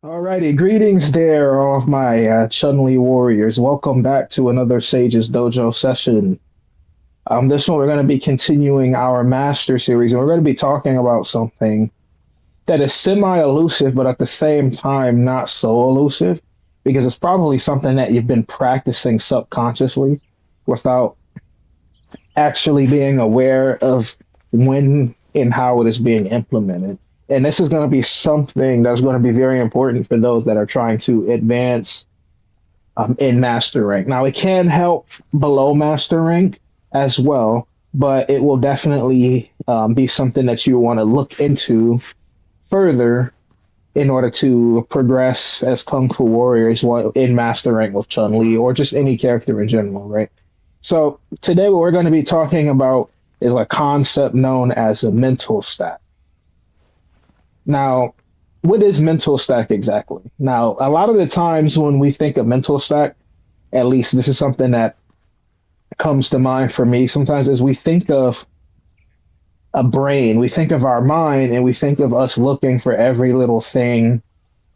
Alrighty, greetings there, all of my Chun-Li warriors. Welcome back to another Sage's Dojo session. This one we're going to be continuing our Master series, and we're going to be talking about something that is semi-elusive, but at the same time not so elusive, because it's probably something that you've been practicing subconsciously without actually being aware of when and how it is being implemented. And this is going to be something that's going to be very important for those that are trying to advance in master rank. Now, it can help below master rank as well, but it will definitely be something that you want to look into further in order to progress as Kung Fu warriors in master rank with Chun Li or just any character in general, right? So today, what we're going to be talking about is a concept known as a mental stack. Now, what is mental stack exactly? Now, a lot of the times when we think of mental stack, at least this is something that comes to mind for me sometimes as we think of a brain, we think of our mind and we think of us looking for every little thing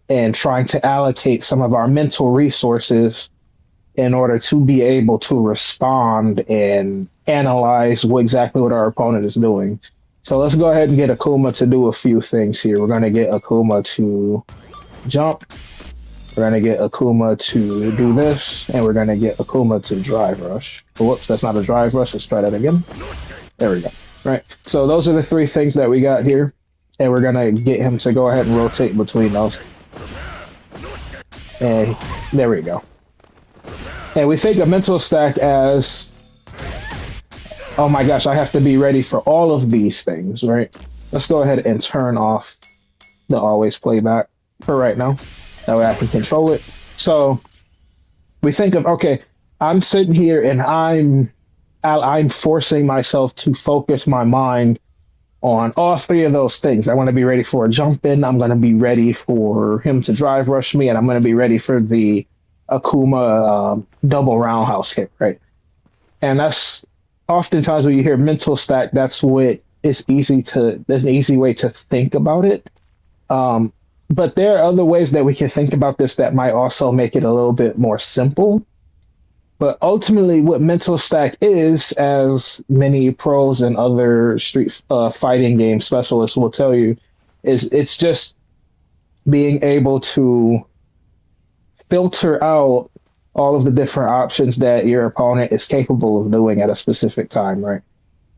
and trying to allocate some of our mental resources in order to be able to respond and analyze exactly what our opponent is doing. So let's go ahead and get Akuma to do a few things here. We're going to get Akuma to jump. We're going to get Akuma to do this. And we're going to get Akuma to drive rush. Whoops, that's not a drive rush. Let's try that again. There we go. Right. So those are the three things that we got here. And we're going to get him to go ahead and rotate between those. And there we go. And we think of mental stack as, oh my gosh, I have to be ready for all of these things, right? Let's go ahead and turn off the always playback for right now. That way I can control it. So we think of, okay, I'm sitting here and I'm forcing myself to focus my mind on all three of those things. I want to be ready for a jump in. I'm going to be ready for him to drive rush me, and I'm going to be ready for the Akuma double roundhouse kick, right? And that's oftentimes when you hear mental stack, that's what is easy to, there's an easy way to think about it. But there are other ways that we can think about this that might also make it a little bit more simple. But ultimately, what mental stack is, as many pros and other street fighting game specialists will tell you, is it's just being able to filter out all of the different options that your opponent is capable of doing at a specific time, right?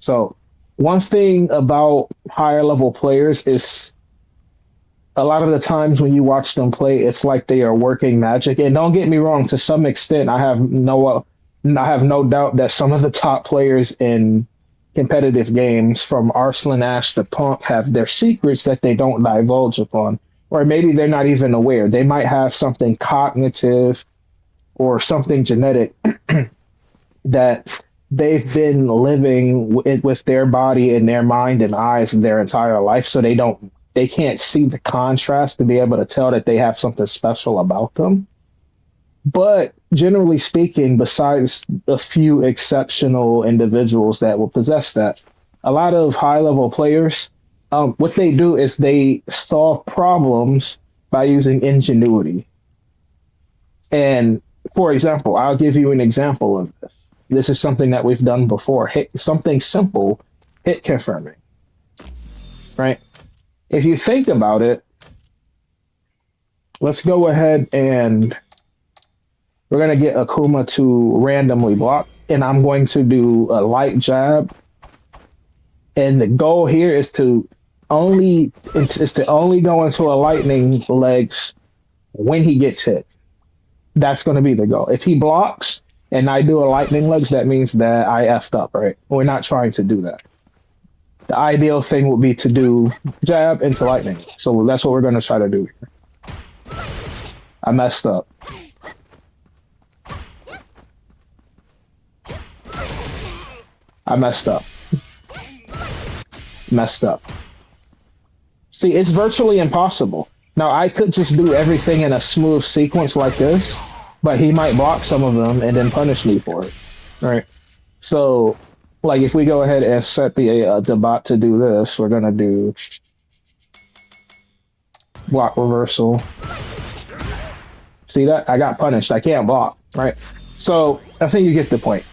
So, one thing about higher level players is a lot of the times when you watch them play, it's like they are working magic. And don't get me wrong, to some extent, I have no doubt that some of the top players in competitive games, from Arslan Ash to Punk, have their secrets that they don't divulge upon, or maybe they're not even aware. They might have something cognitive or something genetic that they've been living with their body and their mind and eyes their entire life, so they can't see the contrast to be able to tell that they have something special about them. But generally speaking, besides a few exceptional individuals that will possess that, a lot of high level players, what they do is they solve problems by using ingenuity. And for example, I'll give you an example of this. This is something that we've done before. Something simple, hit confirming, right? If you think about it, let's go ahead and we're going to get Akuma to randomly block, and I'm going to do a light jab. And the goal here is to only go into a lightning legs when he gets hit. That's going to be the goal. If he blocks and I do a lightning legs, that means that I effed up, right? We're not trying to do that. The ideal thing would be to do jab into lightning. So that's what we're going to try to do here. I messed up. I messed up. Messed up. See, it's virtually impossible. Now, I could just do everything in a smooth sequence like this, but he might block some of them and then punish me for it. Right? So, like, if we go ahead and set the bot to do this, we're going to do block reversal. See that? I got punished. I can't block, right? So I think you get the point.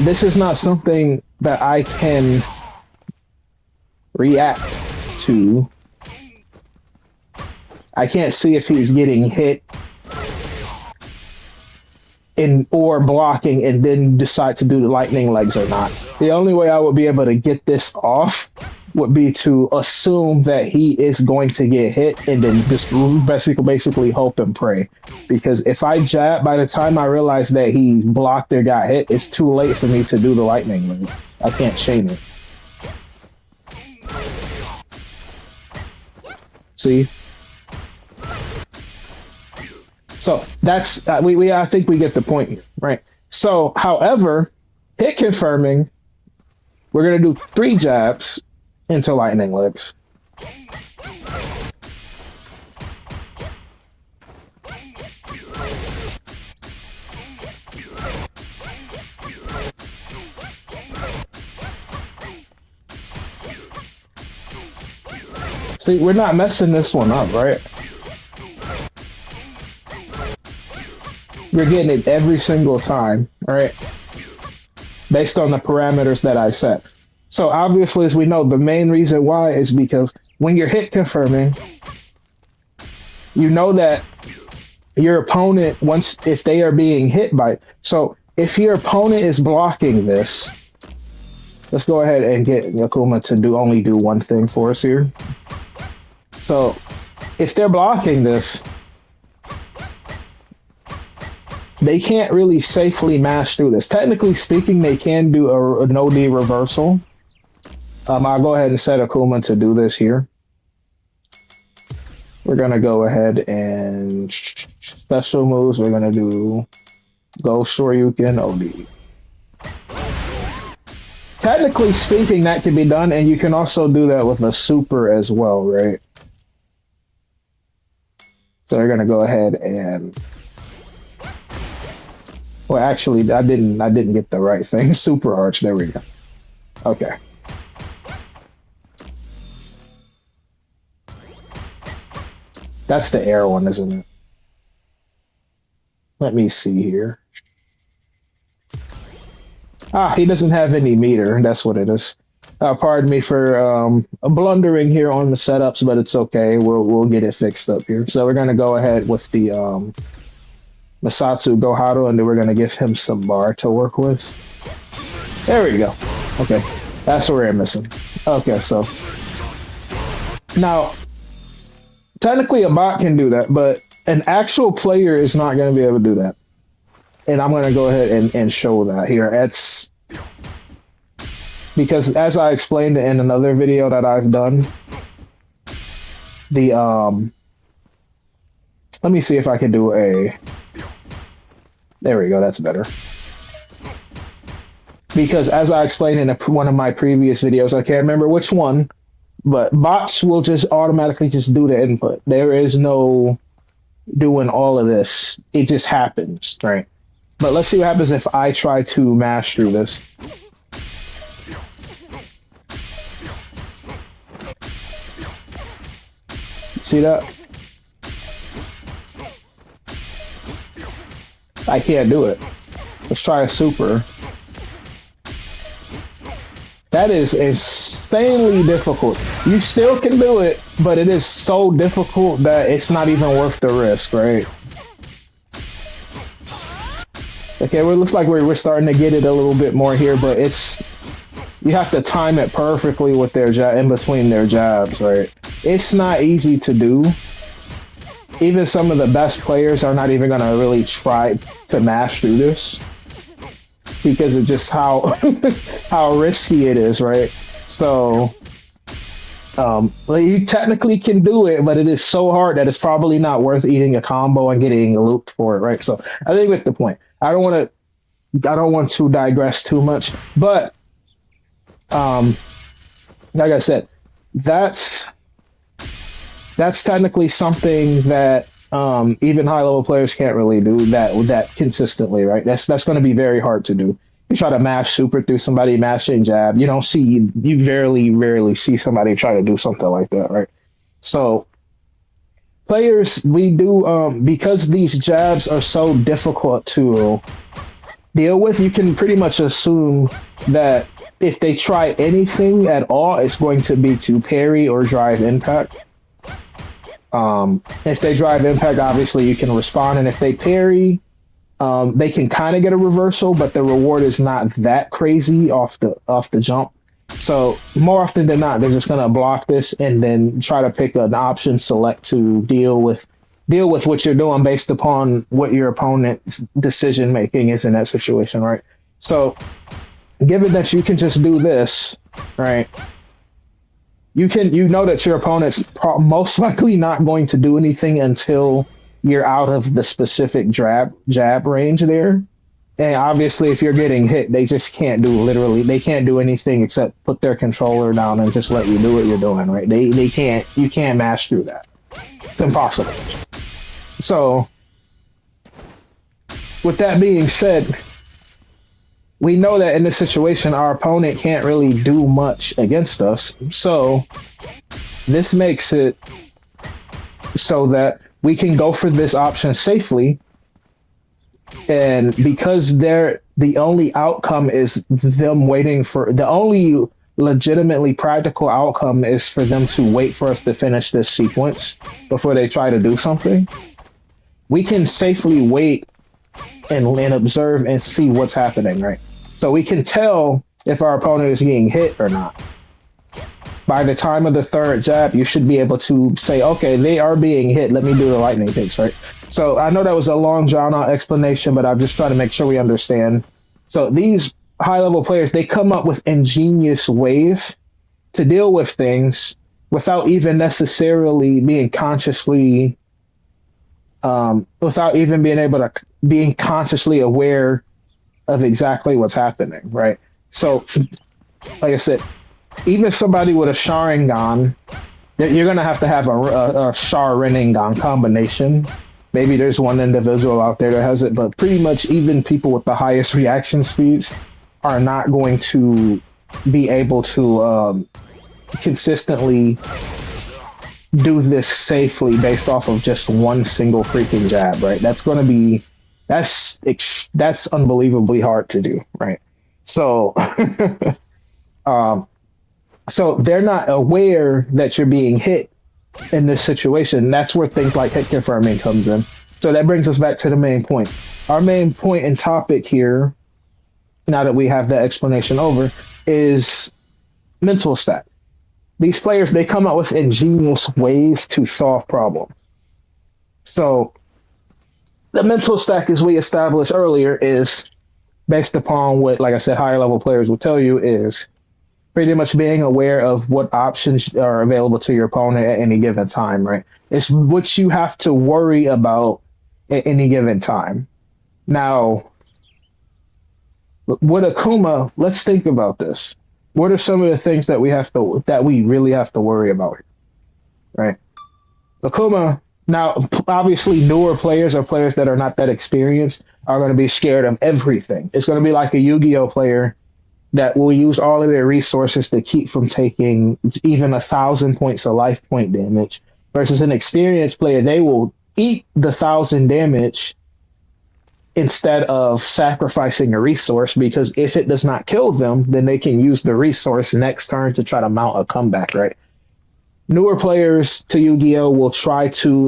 This is not something that I can react to. I can't see if he's getting hit in or blocking and then decide to do the lightning legs or not. The only way I would be able to get this off would be to assume that he is going to get hit and then just basically hope and pray. Because if I jab, by the time I realize that he blocked or got hit, it's too late for me to do the lightning leg. I can't chain it. See? So that's I think we get the point here, right? So, however, hit confirming, we're gonna do 3 jabs into lightning legs. See, we're not messing this one up, right? You're getting it every single time, right? Based on the parameters that I set. So obviously, as we know, the main reason why is because when you're hit confirming, you know that your opponent, if they are being hit by, so if your opponent is blocking this, let's go ahead and get Yakuma to only do one thing for us here. So if they're blocking this, they can't really safely mash through this. Technically speaking, they can do a no-D reversal. I'll go ahead and set Akuma to do this here. We're going to go ahead and special moves. We're going to do Ghost Shoryuken OD. Technically speaking, that can be done, and you can also do that with a super as well, right? So we're going to go ahead and... Well, actually, I didn't get the right thing. Super Arch, there we go. Okay. That's the air one, isn't it? Let me see here. Ah, he doesn't have any meter. That's what it is. Pardon me for blundering here on the setups, but it's okay. We'll get it fixed up here. So we're gonna go ahead with the Masatsu Goharu, and then we're gonna give him some bar to work with. There we go. Okay, that's what we're missing. Okay, so now technically a bot can do that, but an actual player is not gonna be able to do that. And I'm gonna go ahead and show that here. It's because as I explained in another video that I've done, the let me see if I can do a. There we go, that's better. Because as I explained in one of my previous videos, I can't remember which one, but bots will just automatically just do the input. There is no doing all of this. It just happens, right? But let's see what happens if I try to mash through this. See that? I can't do it. Let's try a super. That is insanely difficult. You still can do it, but it is so difficult that it's not even worth the risk, right? Okay, well, it looks like we're starting to get it a little bit more here, but you have to time it perfectly with their in between their jabs, right? It's not easy to do. Even some of the best players are not even gonna really try to mash through this because of just how how risky it is, right? So, you technically can do it, but it is so hard that it's probably not worth eating a combo and getting looped for it, right? So, I think with the point, I don't want to digress too much, but like I said, that's technically something that even high-level players can't really do that consistently, right? That's going to be very hard to do. You try to mash super through somebody, mashing jab. You rarely see somebody try to do something like that, right? So players, we do because these jabs are so difficult to deal with. You can pretty much assume that if they try anything at all, it's going to be to parry or drive impact. If they drive impact, obviously you can respond, and if they parry, they can kind of get a reversal, but the reward is not that crazy off the jump. So more often than not, they're just gonna block this and then try to pick an option select to deal with what you're doing based upon what your opponent's decision making is in that situation, right? So given that you can just do this, right? You know that your opponent's most likely not going to do anything until you're out of the specific jab range there. And obviously, if you're getting hit, they just can't do literally. They can't do anything except put their controller down and just let you do what you're doing. Right? They can't. You can't mash through that. It's impossible. So, with that being said, we know that in this situation, our opponent can't really do much against us. So, this makes it so that we can go for this option safely. And because the only outcome is them waiting for the only legitimately practical outcome is for them to wait for us to finish this sequence before they try to do something. We can safely wait and observe and see what's happening, right? So we can tell if our opponent is getting hit or not. By the time of the third jab, you should be able to say, okay, they are being hit. Let me do the lightning kicks, right? So I know that was a long drawn-out explanation, but I'm just trying to make sure we understand. So these high-level players, they come up with ingenious ways to deal with things without even necessarily being consciously, without even being consciously aware of exactly what's happening, right? So, like I said, even somebody with a Sharingan, you're going to have a Sharingan combination. Maybe there's one individual out there that has it, but pretty much even people with the highest reaction speeds are not going to be able to consistently do this safely based off of just one single freaking jab, right? That's unbelievably hard to do, right? So, so they're not aware that you're being hit in this situation. That's where things like hit confirming comes in. So that brings us back to the main point. Our main point and topic here, now that we have the explanation over, is mental stat. These players, they come up with ingenious ways to solve problems. So the mental stack, as we established earlier, is based upon what, like I said, higher level players will tell you is pretty much being aware of what options are available to your opponent at any given time, right? It's what you have to worry about at any given time. Now, with Akuma, let's think about this. What are some of the things that we really have to worry about, right? Akuma, now, obviously, newer players or players that are not that experienced are going to be scared of everything. It's going to be like a Yu-Gi-Oh player that will use all of their resources to keep from taking even 1,000 points of life point damage, versus an experienced player, they will eat the 1,000 damage instead of sacrificing a resource, because if it does not kill them, then they can use the resource next turn to try to mount a comeback, right? Newer players to Yu-Gi-Oh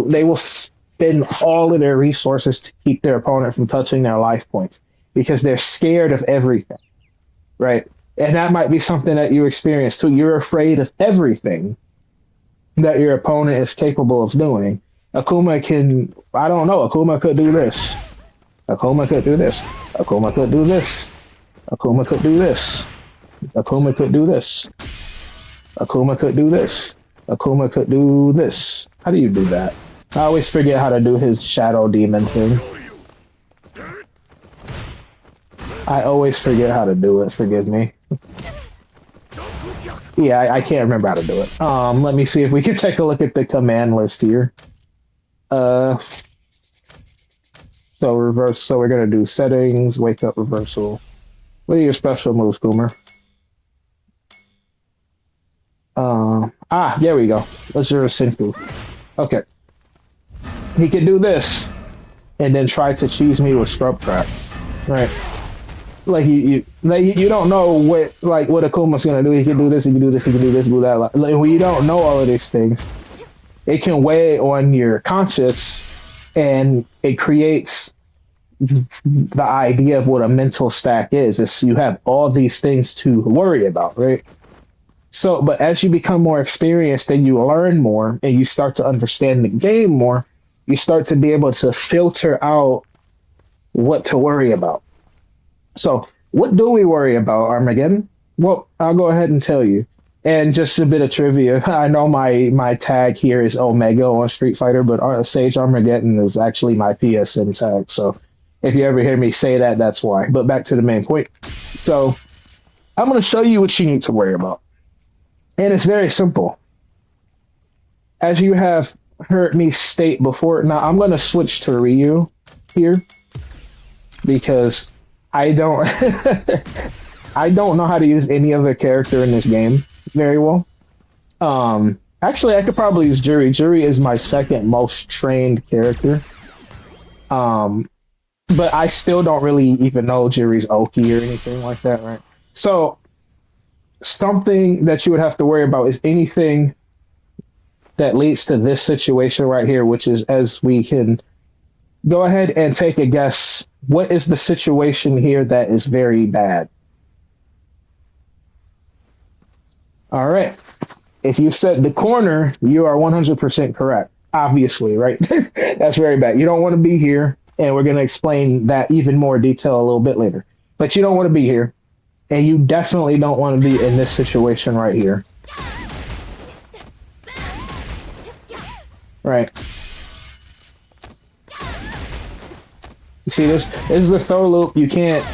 they will spend all of their resources to keep their opponent from touching their life points because they're scared of everything, right? And that might be something that you experience too. You're afraid of everything that your opponent is capable of doing. Akuma could do this. Akuma could do this. Akuma could do this. Akuma could do this. Akuma could do this. Akuma could do this. Akuma could do this. How do you do that? I always forget how to do his shadow demon thing. I always forget how to do it. Forgive me. Yeah, I can't remember how to do it. Let me see if we can take a look at the command list here. So reverse. So we're gonna do settings, wake up, reversal. What are your special moves, Coomer? There we go. Let's do a Senku. Okay. he could do this and then try to cheese me with scrub crap, right? Like you don't know what Akuma's gonna do. He can do this, he can do this, he can do this, do that. Like when you don't know all of these things, it can weigh on your conscience, and it creates the idea of what a mental stack is. Is you have all these things to worry about, right? So, but as you become more experienced and you learn more and you start to understand the game more, you start to be able to filter out what to worry about. So, what do we worry about, Armageddon? Well, I'll go ahead and tell you. And just a bit of trivia. I know my tag here is Omega on Street Fighter, but Sage Armageddon is actually my PSN tag. So, if you ever hear me say that, that's why. But back to the main point. So, I'm going to show you what you need to worry about. And it's very simple. As you have heard me state before, now I'm going to switch to Ryu here because I don't I don't know how to use any other character in this game very well. Actually, I could probably use Juri. Juri is my second most trained character. But I still don't really even know Juri's Oki or anything like that, right? So something that you would have to worry about is anything that leads to this situation right here, which is, as we can go ahead and take a guess, what is the situation here that is very bad? All right. If you said the corner, you are 100% correct. Obviously, right? That's very bad. You don't want to be here, and we're going to explain that even more detail a little bit later. But you don't want to be here. And you definitely don't want to be in this situation right here. Right. You see this? This is the throw loop. You can't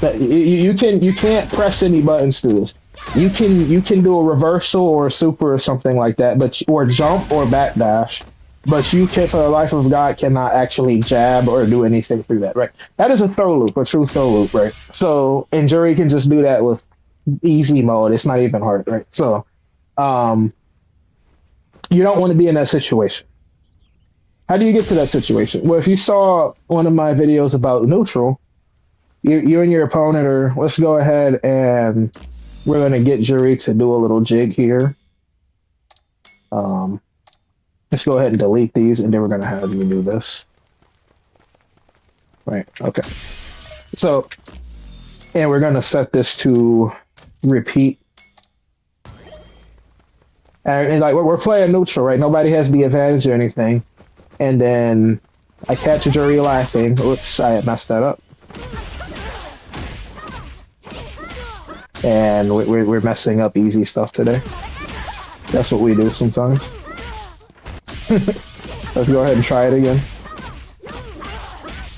you can't press any buttons through this. You can do a reversal or a super or something like that, but or jump or backdash. But you can, for the life of God, cannot actually jab or do anything through that, right? That is a throw loop, a true throw loop, right? So, and Juri can just do that with easy mode. It's not even hard, right? So, you don't want to be in that situation. How do you get to that situation? Well, if you saw one of my videos about neutral, you and your opponent are, let's go ahead and we're going to get Juri to do a little jig here. Let's go ahead and delete these, and then we're going to have you do this. Right, okay. So, and we're going to set this to repeat. And like, we're playing neutral, right? Nobody has the advantage or anything. And then I catch Juri laughing. Oops, I messed that up. And we're messing up easy stuff today. That's what we do sometimes. Let's go ahead and try it again.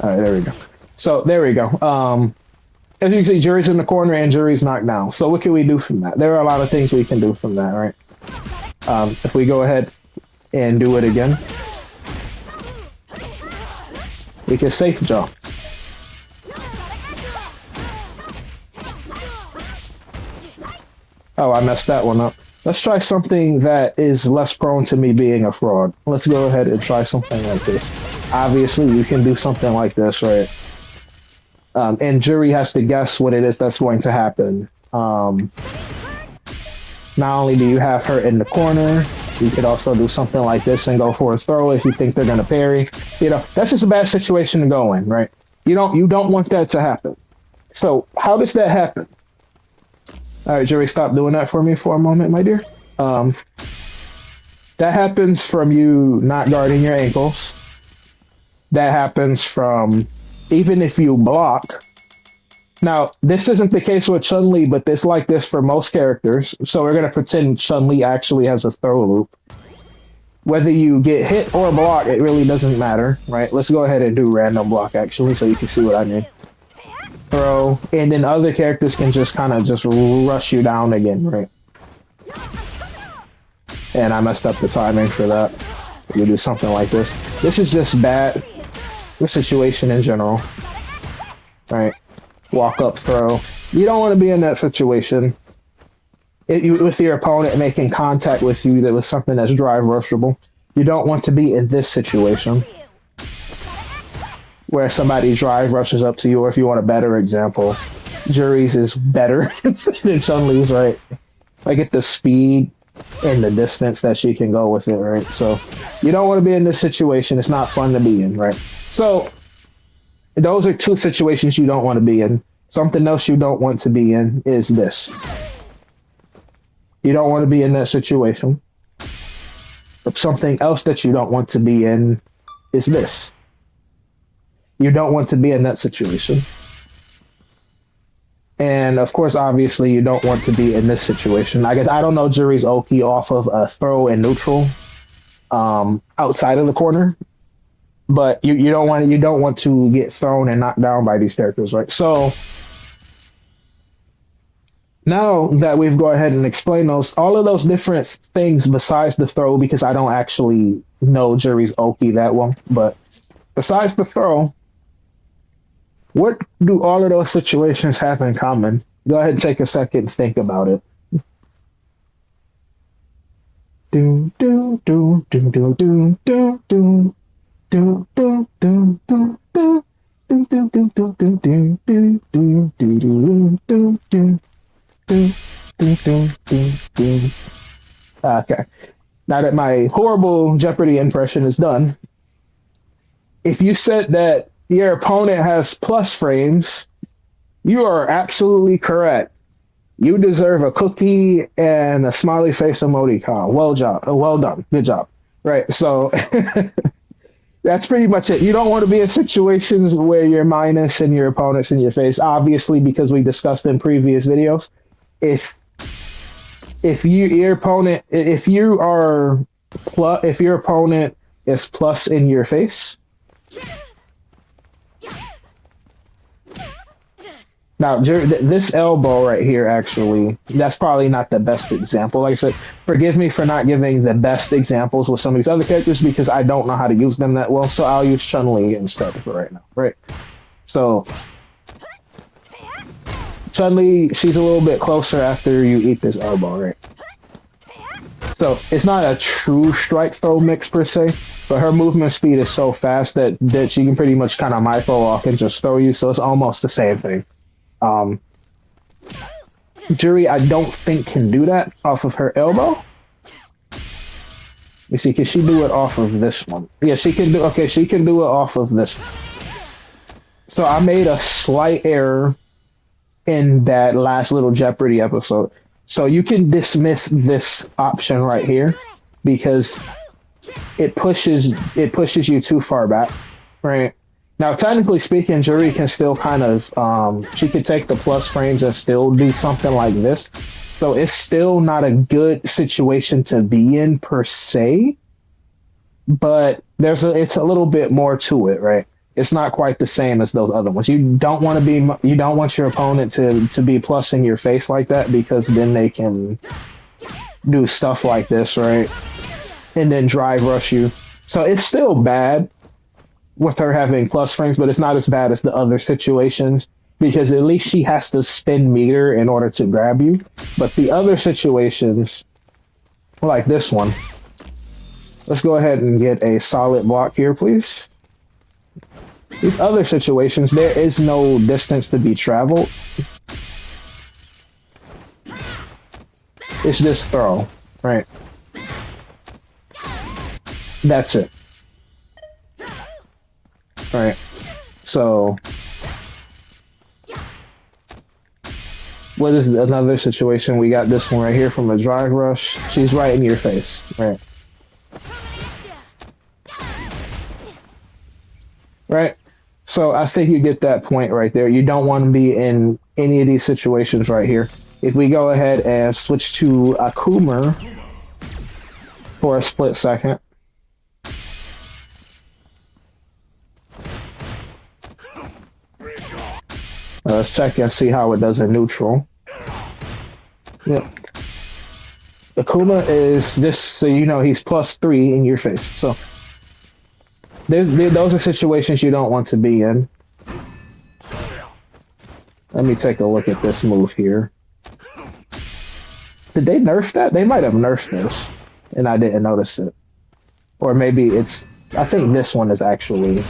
All right, there we go. So there we go. As you can see, Juri's in the corner and Juri's knocked down. So what can we do from that? There are a lot of things we can do from that, right? If we go ahead and do it again, we can safe jump. Oh, I messed that one up. Let's try something that is less prone to me being a fraud. Let's go ahead and try something like this. Obviously, you can do something like this, right? And Juri has to guess what it is that's going to happen. Not only do you have her in the corner, you could also do something like this and go for a throw if you think they're going to parry. You know, that's just a bad situation to go in, right? You don't want that to happen. So how does that happen? All right, Juri, stop doing that for me for a moment, my dear. That happens from you not guarding your ankles. That happens from even if you block. Now, this isn't the case with Chun-Li, but it's like this for most characters. So we're going to pretend Chun-Li actually has a throw loop. Whether you get hit or block, it really doesn't matter, right? Let's go ahead and do random block, actually, so you can see what I mean. Throw, and then other characters can just kind of just rush you down again, right? And I messed up the timing for that. You do something like this. This is just bad. The situation in general, right? Walk up, throw. You don't want to be in that situation. With your opponent making contact with you that was something that's drive rushable. You don't want to be in this situation. where somebody drive rushes up to you, or if you want a better example, Juri's is better than Chun-Li's, right? Like at the speed and the distance that she can go with it, right? So you don't want to be in this situation. It's not fun to be in, right? So those are two situations you don't want to be in. Something else you don't want to be in is this. You don't want to be in that situation. But something else that you don't want to be in is this. You don't want to be in that situation. And of course, obviously, you don't want to be in this situation. I guess I don't know Juri's Oki off of a throw and neutral outside of the corner, but you don't want to get thrown and knocked down by these characters, right? So now that we've go ahead and explained all of those different things besides the throw, because I don't actually know Juri's Oki that well, but besides the throw, what do all of those situations have in common? Go ahead and take a second and think about it. Do do do do do do do do do do do do do. Okay. Now that my horrible Jeopardy impression is done, if you said that your opponent has plus frames, you are absolutely correct. You deserve a cookie and a smiley face emoticon. Well done. Good job. Right. So that's pretty much it. You don't want to be in situations where you're minus and your opponent's in your face, obviously, because we discussed in previous videos. If your opponent is plus in your face. Now, this elbow right here, actually, that's probably not the best example. Like I said, forgive me for not giving the best examples with some of these other characters because I don't know how to use them that well, so I'll use Chun-Li instead for right now, right? So, Chun-Li, she's a little bit closer after you eat this elbow, right? So, it's not a true strike-throw mix per se, but her movement speed is so fast that she can pretty much kind of micro-walk and just throw you, so it's almost the same thing. Juri, I don't think can do that off of her elbow. You see, can she do it off of this one? Yeah, she can do. Okay, she can do it off of this one. So I made a slight error in that last little Jeopardy episode. So you can dismiss this option right here because it pushes you too far back, right? Now, technically speaking, Juri can still kind of, she could take the plus frames and still do something like this. So it's still not a good situation to be in per se, but it's a little bit more to it, right? It's not quite the same as those other ones. You don't want your opponent to be plus in your face like that because then they can do stuff like this, right? And then drive rush you. So it's still bad with her having plus frames, but it's not as bad as the other situations because at least she has to spin meter in order to grab you. But the other situations, like this one, let's go ahead and get a solid block here, please. These other situations, there is no distance to be traveled. It's just throw, right? That's it. All right, so what is another situation? We got this one right here from a drive rush. She's right in your face, right? Right? So I think you get that point right there. You don't want to be in any of these situations right here. If we go ahead and switch to Akuma for a split second. Let's check and see how it does in neutral. Yep. Akuma is just so you know he's +3 in your face. So those are situations you don't want to be in. Let me take a look at this move here. Did they nerf that? They might have nerfed this, and I didn't notice it. Or maybe I think this one is actually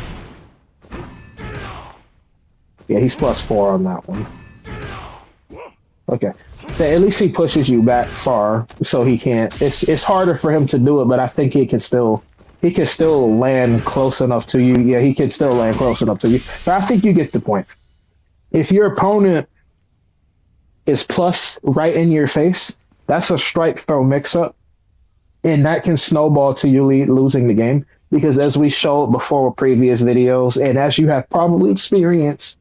Yeah, he's +4 on that one. Okay. So at least he pushes you back far, so he can't. It's harder for him to do it, but I think he can still land close enough to you. Yeah, he can still land close enough to you. But I think you get the point. If your opponent is plus right in your face, that's a strike throw mix up, and that can snowball to you losing the game. Because as we showed before with previous videos, and as you have probably experienced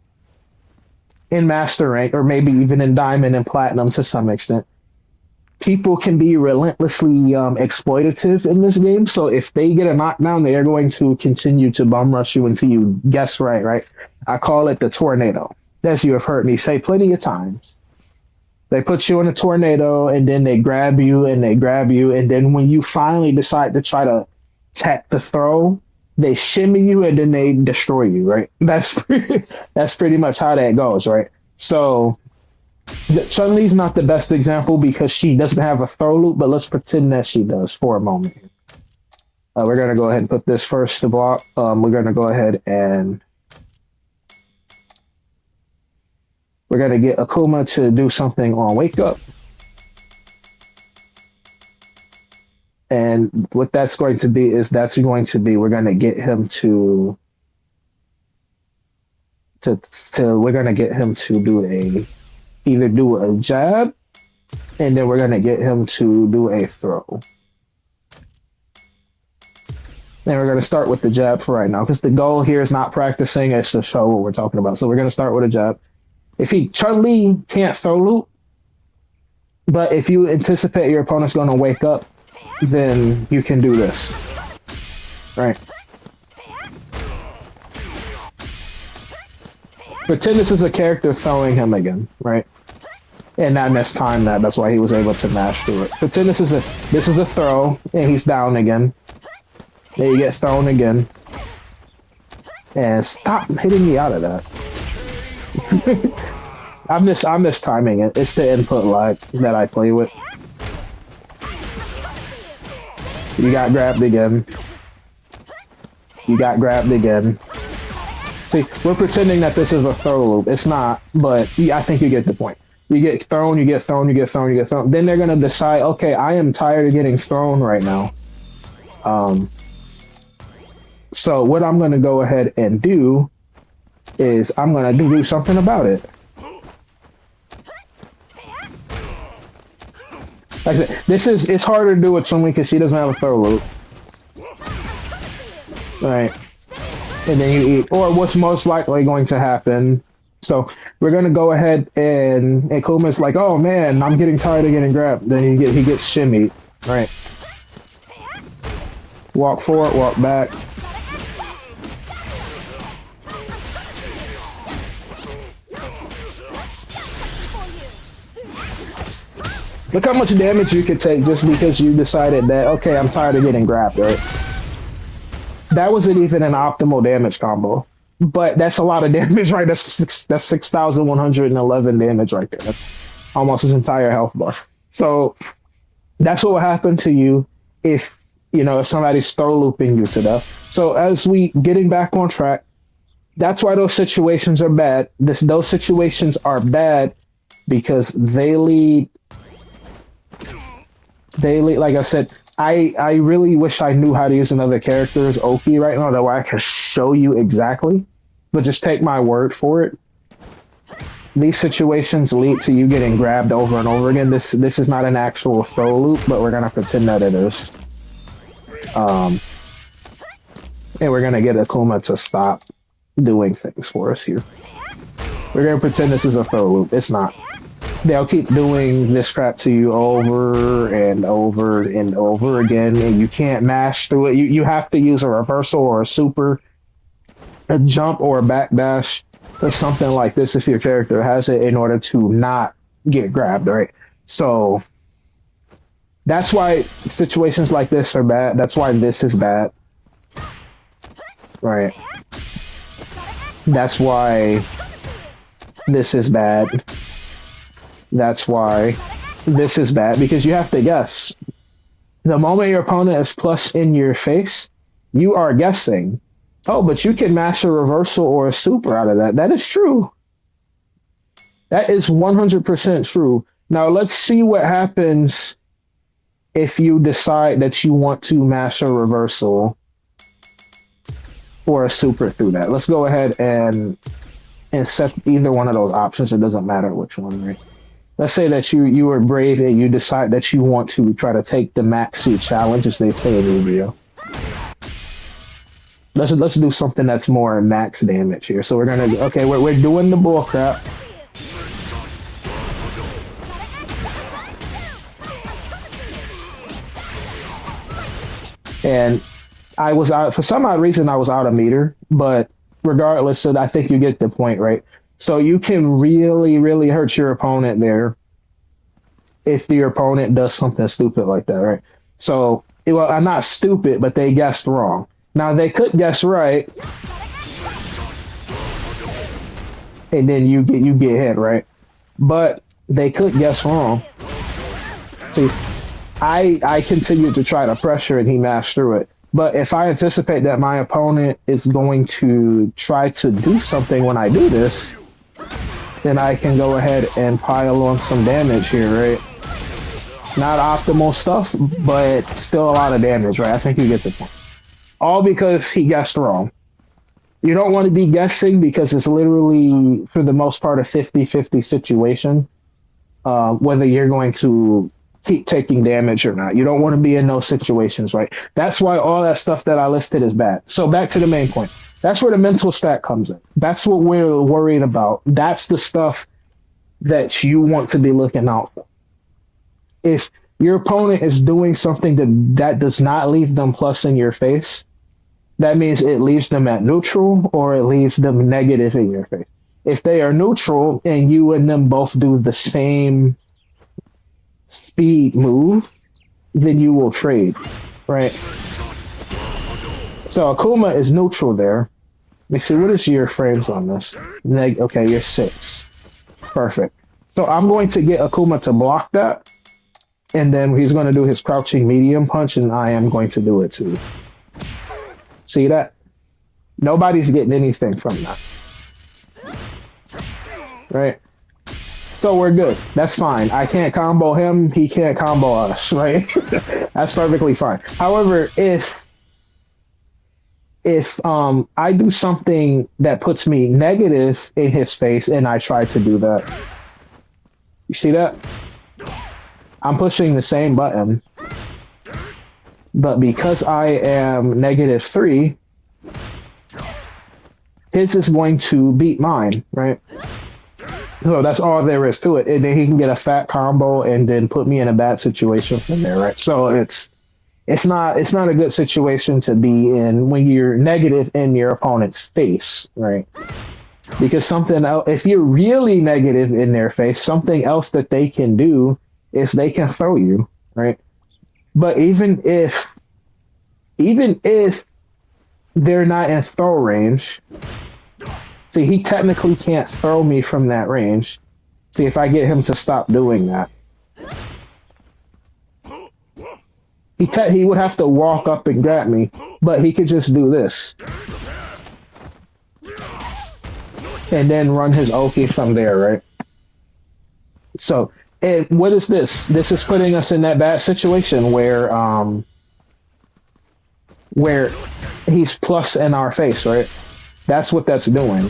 in Master Rank, or maybe even in Diamond and Platinum to some extent, people can be relentlessly exploitative in this game. So if they get a knockdown, they are going to continue to bum rush you until you guess right, right? I call it the tornado. As you have heard me say plenty of times. They put you in a tornado and then they grab you and they grab you. And then when you finally decide to try to tap the throw, they shimmy you and then they destroy you, right? That's pretty much how that goes, right? So Chun-Li's not the best example because she doesn't have a throw loop, but let's pretend that she does for a moment. We're going to go ahead and put this first to block. We're going to go ahead and we're going to get Akuma to do something on Wake Up. And what that's going to be is we're going to get him to we're going to get him to either do a jab, and then we're going to get him to do a throw. And we're going to start with the jab for right now, because the goal here is not practicing, it's to show what we're talking about. So we're going to start with a jab. If Chun-Li can't throw loop, but if you anticipate your opponent's going to wake up, then you can do this. Right. Pretend this is a character throwing him again, right? And not mistime that. That's why he was able to mash through it. Pretend this is a throw, and he's down again. Then you get thrown again. And stop hitting me out of that. I'm mistiming it. It's the input lag that I play with. You got grabbed again. You got grabbed again. See, we're pretending that this is a throw loop. It's not, but yeah, I think you get the point. You get thrown, you get thrown, you get thrown, you get thrown. Then they're going to decide, okay, I am tired of getting thrown right now. So what I'm going to go ahead and do is I'm going to do something about it. Like I said, it's harder to do with Chun-Li because she doesn't have a throw loop. Right. And then you eat, or what's most likely going to happen. So we're going to go ahead and Akuma's like, oh man, I'm getting tired of getting grabbed. Then he gets shimmied. Right. Walk forward, walk back. Look how much damage you could take just because you decided that, okay, I'm tired of getting grabbed, right? That wasn't even an optimal damage combo. But that's a lot of damage, right? That's 6,111 damage right there. That's almost his entire health bar. So that's what will happen to you if somebody's throw looping you to death. So as we getting back on track, that's why those situations are bad. Those situations are bad because they lead, like I said, I really wish I knew how to use another character as Oki right now, that way I can show you exactly. But just take my word for it. These situations lead to you getting grabbed over and over again. This is not an actual throw loop, but we're gonna pretend that it is. And we're gonna get Akuma to stop doing things for us here. We're gonna pretend this is a throw loop. It's not. They'll keep doing this crap to you over and over and over again, and you can't mash through it. You have to use a reversal or a super, a jump or a backdash or something like this if your character has it in order to not get grabbed, right? So that's why situations like this are bad. That's why this is bad, right? That's why this is bad. That's why this is bad, because you have to guess. The moment your opponent is plus in your face, you are guessing. Oh, but you can mash a reversal or a super out of that. That is true. That is 100% true. Now let's see what happens if you decide that you want to mash a reversal or a super through that. Let's go ahead and set either one of those options. It doesn't matter which one, right? Let's say that you are brave and you decide that you want to try to take the max suit challenge, as they say in the video. Let's do something that's more max damage here. So we're gonna okay, we're doing the bull crap. And I was out for some odd reason I was out of meter, but regardless, I think you get the point, right? So you can really, really hurt your opponent there if your opponent does something stupid like that, right? So, well, I'm not stupid, but they guessed wrong. Now they could guess right, and then you get hit, right? But they could guess wrong. See, I continued to try to pressure, and he mashed through it. But if I anticipate that my opponent is going to try to do something when I do this, then I can go ahead and pile on some damage here, right? Not optimal stuff, but still a lot of damage, right? I think you get the point. All because he guessed wrong. You don't want to be guessing because it's literally, for the most part, a 50-50 situation, whether you're going to keep taking damage or not. You don't want to be in those situations, right? That's why all that stuff that I listed is bad. So back to the main point. That's where the mental stat comes in. That's what we're worried about. That's the stuff that you want to be looking out for. If your opponent is doing something that does not leave them plus in your face, that means it leaves them at neutral or it leaves them negative in your face. If they are neutral and you and them both do the same speed move, then you will trade, right? So Akuma is neutral there. Let me see, what is your frames on this? Okay, you're 6. Perfect. So I'm going to get Akuma to block that, and then he's going to do his crouching medium punch, and I am going to do it too. See that? Nobody's getting anything from that. Right? So we're good. That's fine. I can't combo him. He can't combo us, right? That's perfectly fine. However, if I do something that puts me negative in his face and I try to do that, you see that? I'm pushing the same button, but because I am -3, his is going to beat mine, right? So that's all there is to it. And then he can get a fat combo and then put me in a bad situation from there, right? So it's not a good situation to be in when you're negative in your opponent's face, right? Because something else, if you're really negative in their face, something else that they can do is they can throw you, right? But even if they're not in throw range, see, he technically can't throw me from that range. See, if I get him to stop doing that, he would have to walk up and grab me, but he could just do this. And then run his Oki from there, right? So, what is this? This is putting us in that bad situation where he's plus in our face, right? That's what that's doing.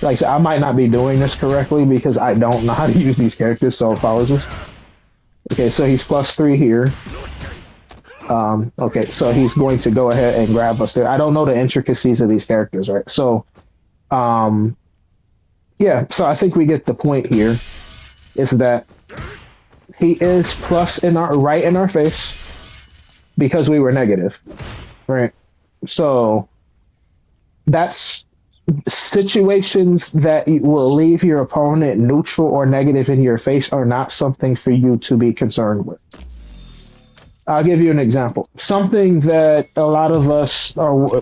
Like, so I might not be doing this correctly because I don't know how to use these characters, so apologies. Okay, so he's +3 here. Okay, so he's going to go ahead and grab us there. I don't know the intricacies of these characters, right? So, yeah, so I think we get the point here, is that he is plus right in our face because we were negative, right? So that's situations that will leave your opponent neutral or negative in your face are not something for you to be concerned with. I'll give you an example. Something that a lot of us, or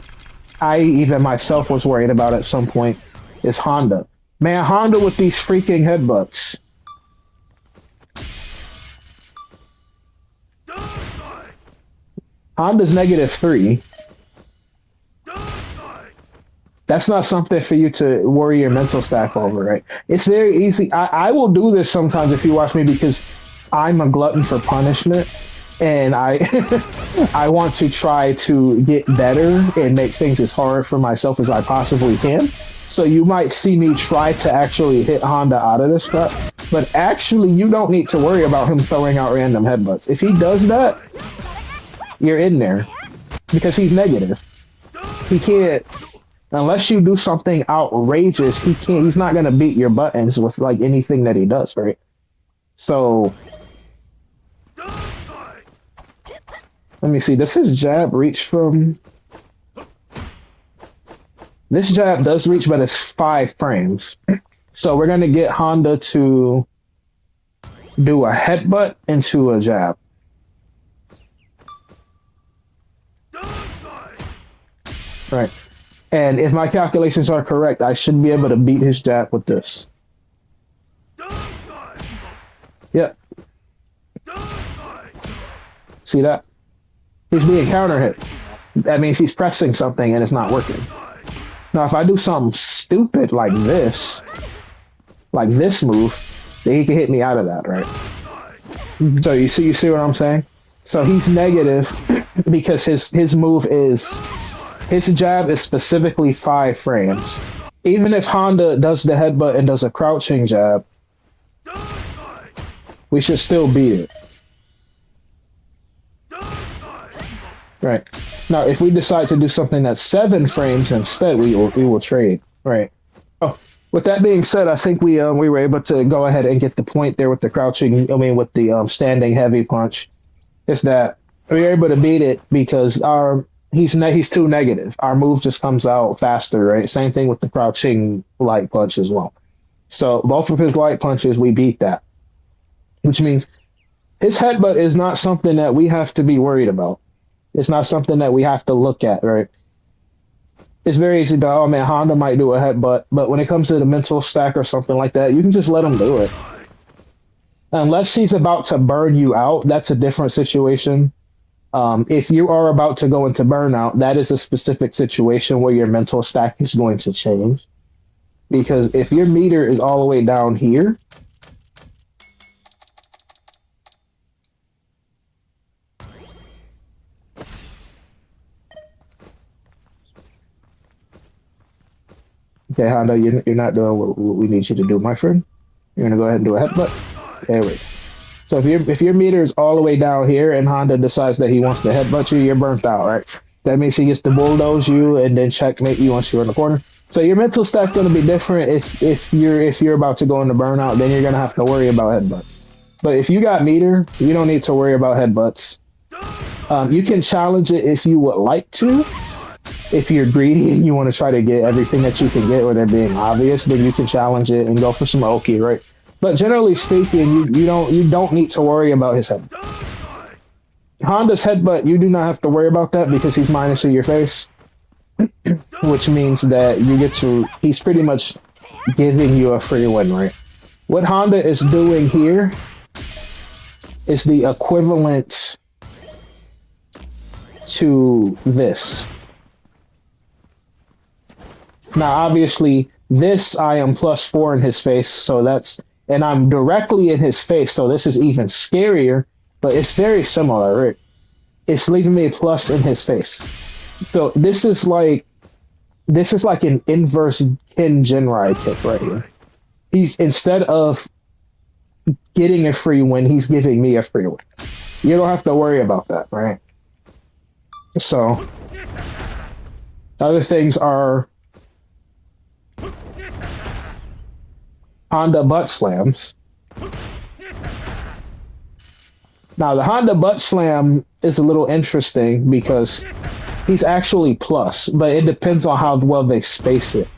I even myself was worried about at some point, is Honda. Man, Honda with these freaking headbutts. Honda's -3. That's not something for you to worry your mental stack over, right? It's very easy. I will do this sometimes if you watch me because I'm a glutton for punishment, and I I want to try to get better and make things as hard for myself as I possibly can. So you might see me try to actually hit Honda out of this spot, but actually you don't need to worry about him throwing out random headbutts. If he does that, you're in there because he's negative. He can't unless you do something outrageous. He can't. He's not gonna beat your buttons with like anything that he does, right? So let me see. Does his jab reach from? This jab does reach, but it's 5 frames. So we're gonna get Honda to do a headbutt into a jab. Right. And if my calculations are correct, I should be able to beat his jab with this. Yep. See that? He's being counter hit. That means he's pressing something and it's not working. Now, if I do something stupid like this move, then he can hit me out of that, right? So you see what I'm saying? So he's negative because his move is his jab is specifically 5 frames. Even if Honda does the headbutt and does a crouching jab, we should still beat it. Right. Now, if we decide to do something that's 7 frames instead, we will trade. Right. Oh, with that being said, I think we were able to go ahead and get the point there with the crouching. I mean, with the standing heavy punch. It's that we were able to beat it because he's too negative. Our move just comes out faster. Right. Same thing with the crouching light punch as well. So both of his light punches, we beat that, which means his headbutt is not something that we have to be worried about. It's not something that we have to look at, right? It's very easy to, oh man, Honda might do a headbutt, but when it comes to the mental stack or something like that, you can just let him do it. Unless he's about to burn you out, that's a different situation. If you are about to go into burnout, that is a specific situation where your mental stack is going to change. Because if your meter is all the way down here, okay, Honda, you're not doing what we need you to do, my friend. You're gonna go ahead and do a headbutt. There we go. So if your meter is all the way down here and Honda decides that he wants to headbutt you, you're burnt out, right? That means he gets to bulldoze you and then checkmate you once you're in the corner. So your mental stack's gonna be different if you're about to go into burnout, then you're gonna have to worry about headbutts. But if you got meter, you don't need to worry about headbutts. You can challenge it if you would like to. If you're greedy and you want to try to get everything that you can get without being obvious, then you can challenge it and go for some Oki, right? But generally speaking, you don't need to worry about his head. Honda's headbutt, you do not have to worry about that because he's minus in your face, which means that he's pretty much giving you a free win, right? What Honda is doing here is the equivalent to this. Now, obviously, this I am +4 in his face, and I'm directly in his face, so this is even scarier, but it's very similar, right? It's leaving me a plus in his face. So this is like an inverse Ken Jinrai kick right here. Instead of getting a free win, he's giving me a free win. You don't have to worry about that, right? So, other things are Honda butt slams. Now, the Honda butt slam is a little interesting because he's actually plus, but it depends on how well they space it.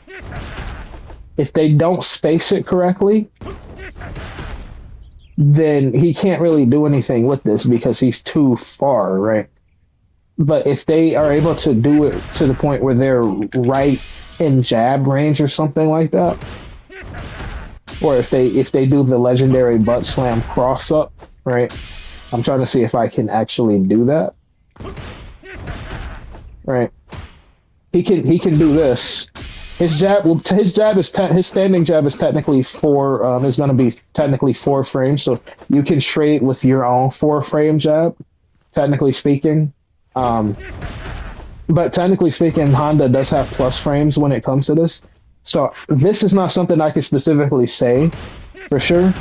If they don't space it correctly, then he can't really do anything with this because he's too far, right? But if they are able to do it to the point where they're right in jab range or something like that, or if they do the legendary butt slam cross up, right? I'm trying to see if I can actually do that. Right. He can do this, His standing jab is technically four. Is going to be technically 4 frames, so you can trade with your own 4 frame jab. Technically speaking, um, but technically speaking, Honda does have plus frames when it comes to this. So this is not something I can specifically say for sure.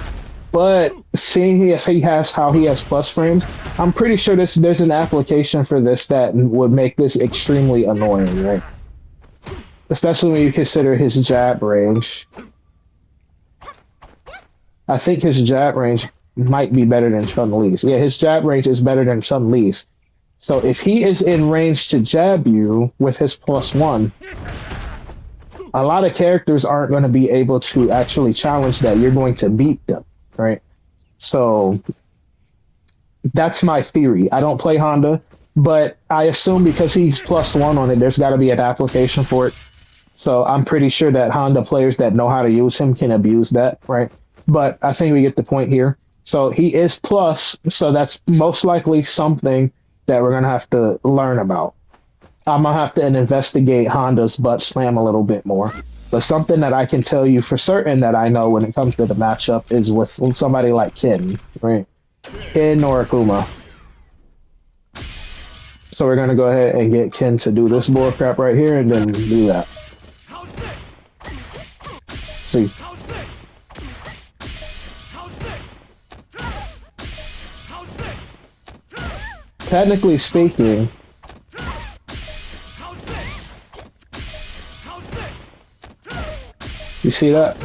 But seeing he has how he has plus frames, I'm pretty sure there's an application for this that would make this extremely annoying, right? Especially when you consider his jab range. I think his jab range might be better than Chun-Li's. Yeah, his jab range is better than Chun-Li's. So if he is in range to jab you with his +1, a lot of characters aren't going to be able to actually challenge that. You're going to beat them, right? So that's my theory. I don't play Honda, but I assume because he's +1 on it, there's got to be an application for it. So I'm pretty sure that Honda players that know how to use him can abuse that, right? But I think we get the point here. So he is plus, so that's most likely something that we're going to have to learn about. I'm going to have to investigate Honda's butt slam a little bit more. But something that I can tell you for certain that I know when it comes to the matchup is with somebody like Ken, right? Ken or Akuma. So we're going to go ahead and get Ken to do this bullcrap right here and then do that. See. Technically speaking, you see that?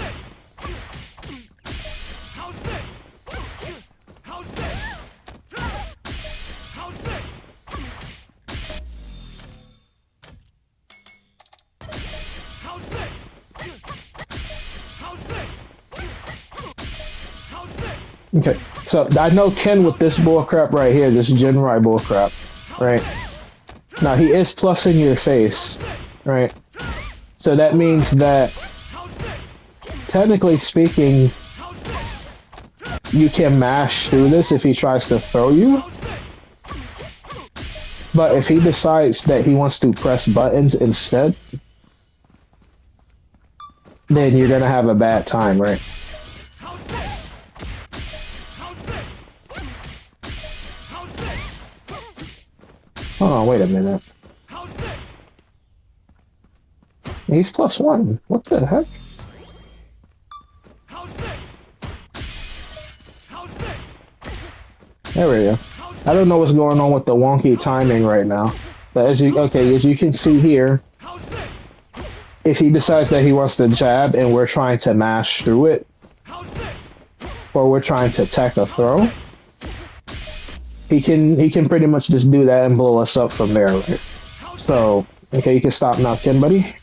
Okay, so I know Ken with this bullcrap right here, this Jinrai bullcrap, right? Now he is plussing your face, right? So that means that, technically speaking, you can mash through this if he tries to throw you. But if he decides that he wants to press buttons instead, then you're gonna have a bad time, right? Hold on, wait a minute. He's +1. What the heck? There we go. I don't know what's going on with the wonky timing right now. But as you can see here, if he decides that he wants to jab and we're trying to mash through it, or we're trying to tech a throw, he can pretty much just do that and blow us up from there, right? So, okay, you can stop now, Ken, buddy.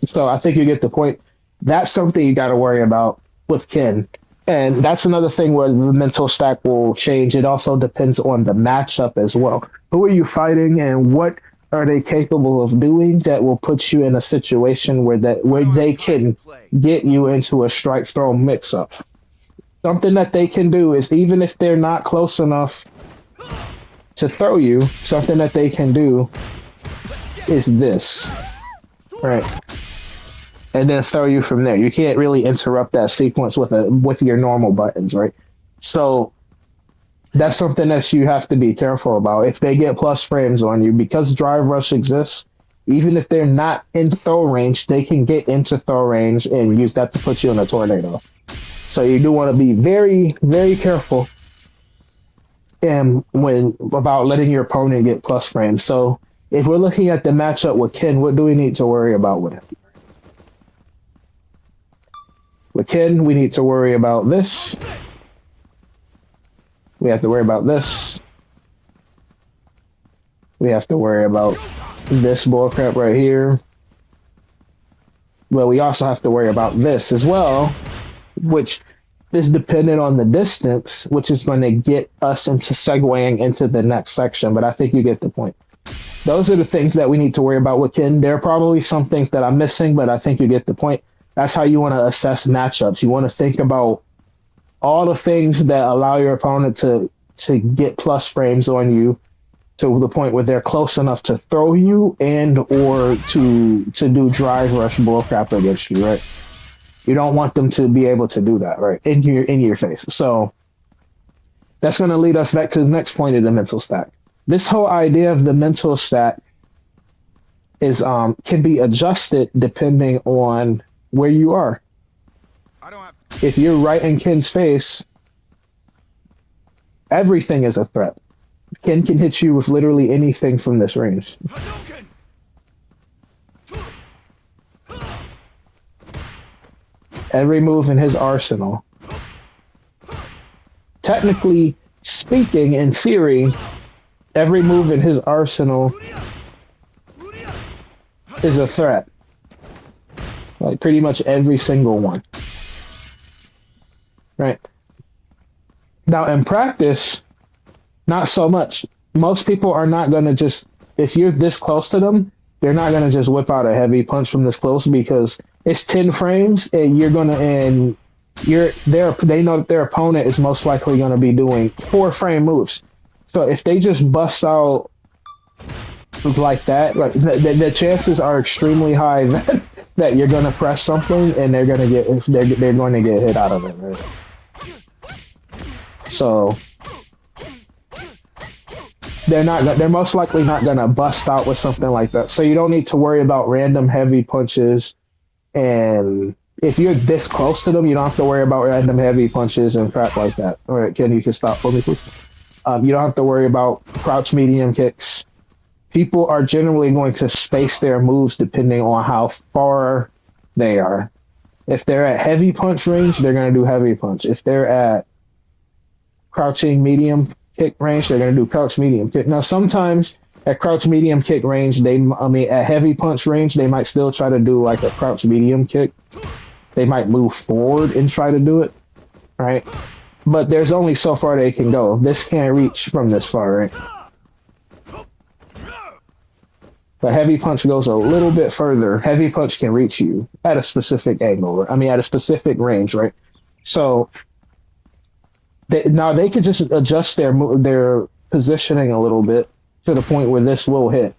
So I think you get the point. That's something you got to worry about with Ken. And that's another thing where the mental stack will change. It also depends on the matchup as well. Who are you fighting and what are they capable of doing that will put you in a situation where they can get you into a strike throw mix-up. Something that they can do is, even if they're not close enough to throw you, something that they can do is this, right? And then throw you from there. You can't really interrupt that sequence with your normal buttons, right? So that's something that you have to be careful about. If they get plus frames on you, because Drive Rush exists, even if they're not in throw range, they can get into throw range and use that to put you in a tornado. So you do want to be very, very careful about letting your opponent get plus frames. So if we're looking at the matchup with Ken, what do we need to worry about with him? With Ken, we need to worry about this. We have to worry about this. We have to worry about this bullcrap right here. Well, we also have to worry about this as well, which is dependent on the distance, which is going to get us into segueing into the next section. But I think you get the point. Those are the things that we need to worry about with Ken. There are probably some things that I'm missing, but I think you get the point. That's how you want to assess matchups. You want to think about all the things that allow your opponent to get plus frames on you, to the point where they're close enough to throw you and or to do drive rush bullcrap against you, right? You don't want them to be able to do that, right? In your face. So that's going to lead us back to the next point of the mental stack. This whole idea of the mental stack is can be adjusted depending on where you are. If you're right in Ken's face, everything is a threat. Ken can hit you with literally anything from this range. Every move in his arsenal. Technically speaking, in theory, every move in his arsenal is a threat. Like pretty much every single one. Right. Now in practice, not so much. Most people are not going to just, if you're this close to them, they're not going to just whip out a heavy punch from this close because it's 10 frames and they know that their opponent is most likely going to be doing 4-frame moves. So if they just bust out like that, like the chances are extremely high that you're going to press something and they're going to get hit out of it, right? So they're most likely not going to bust out with something like that. So you don't need to worry about random heavy punches. And if you're this close to them, you don't have to worry about random heavy punches and crap like that. All right, Ken, you can stop for me, please. You don't have to worry about crouch medium kicks. People are generally going to space their moves depending on how far they are. If they're at heavy punch range, they're going to do heavy punch. If they're at crouching medium kick range, they're going to do crouch medium kick. Now, sometimes at crouch medium kick range, at heavy punch range, they might still try to do like a crouch medium kick. They might move forward and try to do it, right? But there's only so far they can go. This can't reach from this far, right? But heavy punch goes a little bit further. Heavy punch can reach you at a specific angle, at a specific range, right? So now they could just adjust their positioning a little bit to the point where this will hit.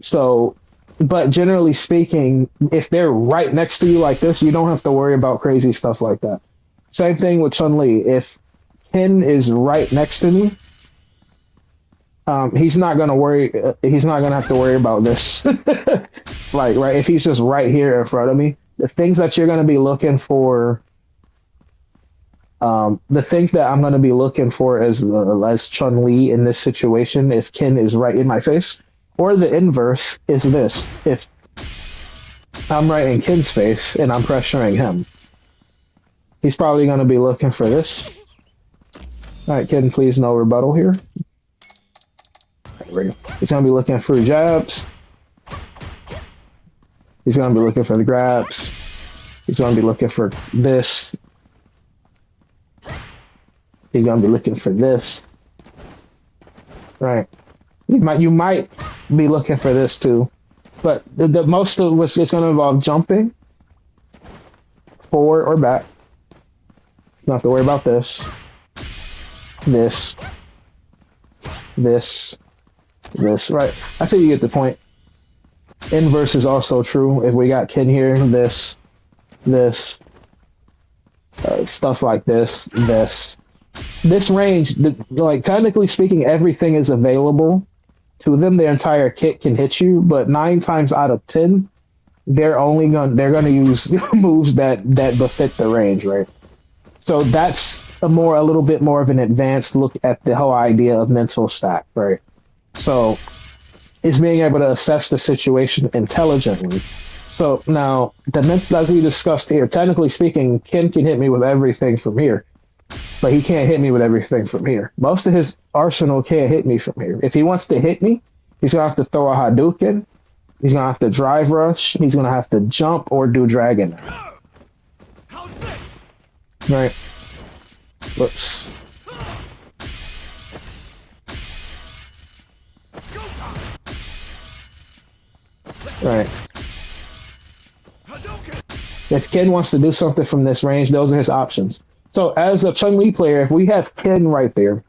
So, but generally speaking, if they're right next to you like this, you don't have to worry about crazy stuff like that. Same thing with Chun-Li. If Ken is right next to me, he's not gonna have to worry about this. Like, right, if he's just right here in front of me, the things that you're gonna be looking for, the things that I'm gonna be looking for as Chun-Li in this situation, if Ken is right in my face, or the inverse is this: if I'm right in Ken's face and I'm pressuring him, he's probably gonna be looking for this. All right, Ken, please no rebuttal here. He's going to be looking for jabs. He's going to be looking for the grabs. He's going to be looking for this. He's going to be looking for this. Right. You might be looking for this too. But the most of it's going to involve jumping forward or back. You don't have to worry about this. This, right? I think you get the point. Inverse is also true. If we got Ken here, this, stuff like this range, like technically speaking, everything is available to them. Their entire kit can hit you, but 9 times out of 10, they're gonna use moves that befit the range, right? So that's a little bit more of an advanced look at the whole idea of mental stack, right? So it's being able to assess the situation intelligently. So now the mental, as we discussed here, technically speaking, Ken can hit me with everything from here, but he can't hit me with everything from here. Most of his arsenal can't hit me from here. If he wants to hit me, he's gonna have to throw a Hadouken. He's gonna have to drive rush. He's gonna have to jump or do dragon. Right. Whoops. Right. If Ken wants to do something from this range, those are his options. So as a Chun-Li player, if we have Ken right there,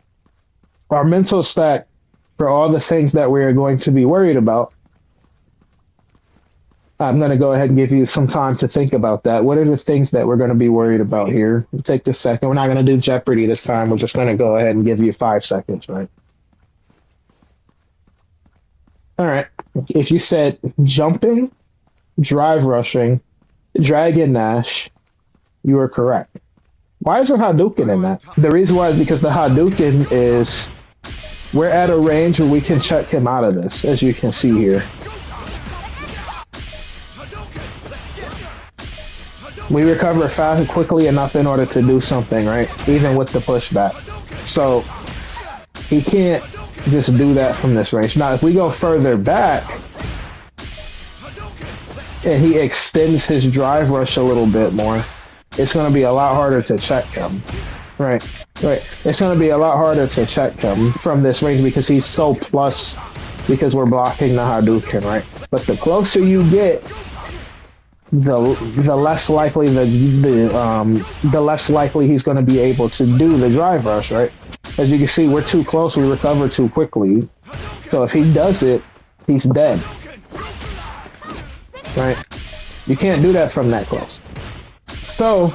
our mental stack for all the things that we're going to be worried about, I'm going to go ahead and give you some time to think about that. What are the things that we're going to be worried about here? Take this second. We're not going to do Jeopardy this time. We're just going to go ahead and give you 5 seconds, right? All right. If you said jumping, drive rushing, dragon dash, you are correct. Why isn't Hadouken in that? The reason why is because the Hadouken is, we're at a range where we can check him out of this, as you can see here. We recover fast quickly enough in order to do something, right? Even with the pushback. So he can't just do that from this range. Now, if we go further back and he extends his drive rush a little bit more, it's going to be a lot harder to check him. Right. It's going to be a lot harder to check him from this range because he's so plus, because we're blocking the Hadouken, right? But the closer you get, the less likely the less likely he's going to be able to do the drive rush, right? As you can see, we're too close, we recover too quickly. So if he does it, he's dead. Right? You can't do that from that close. So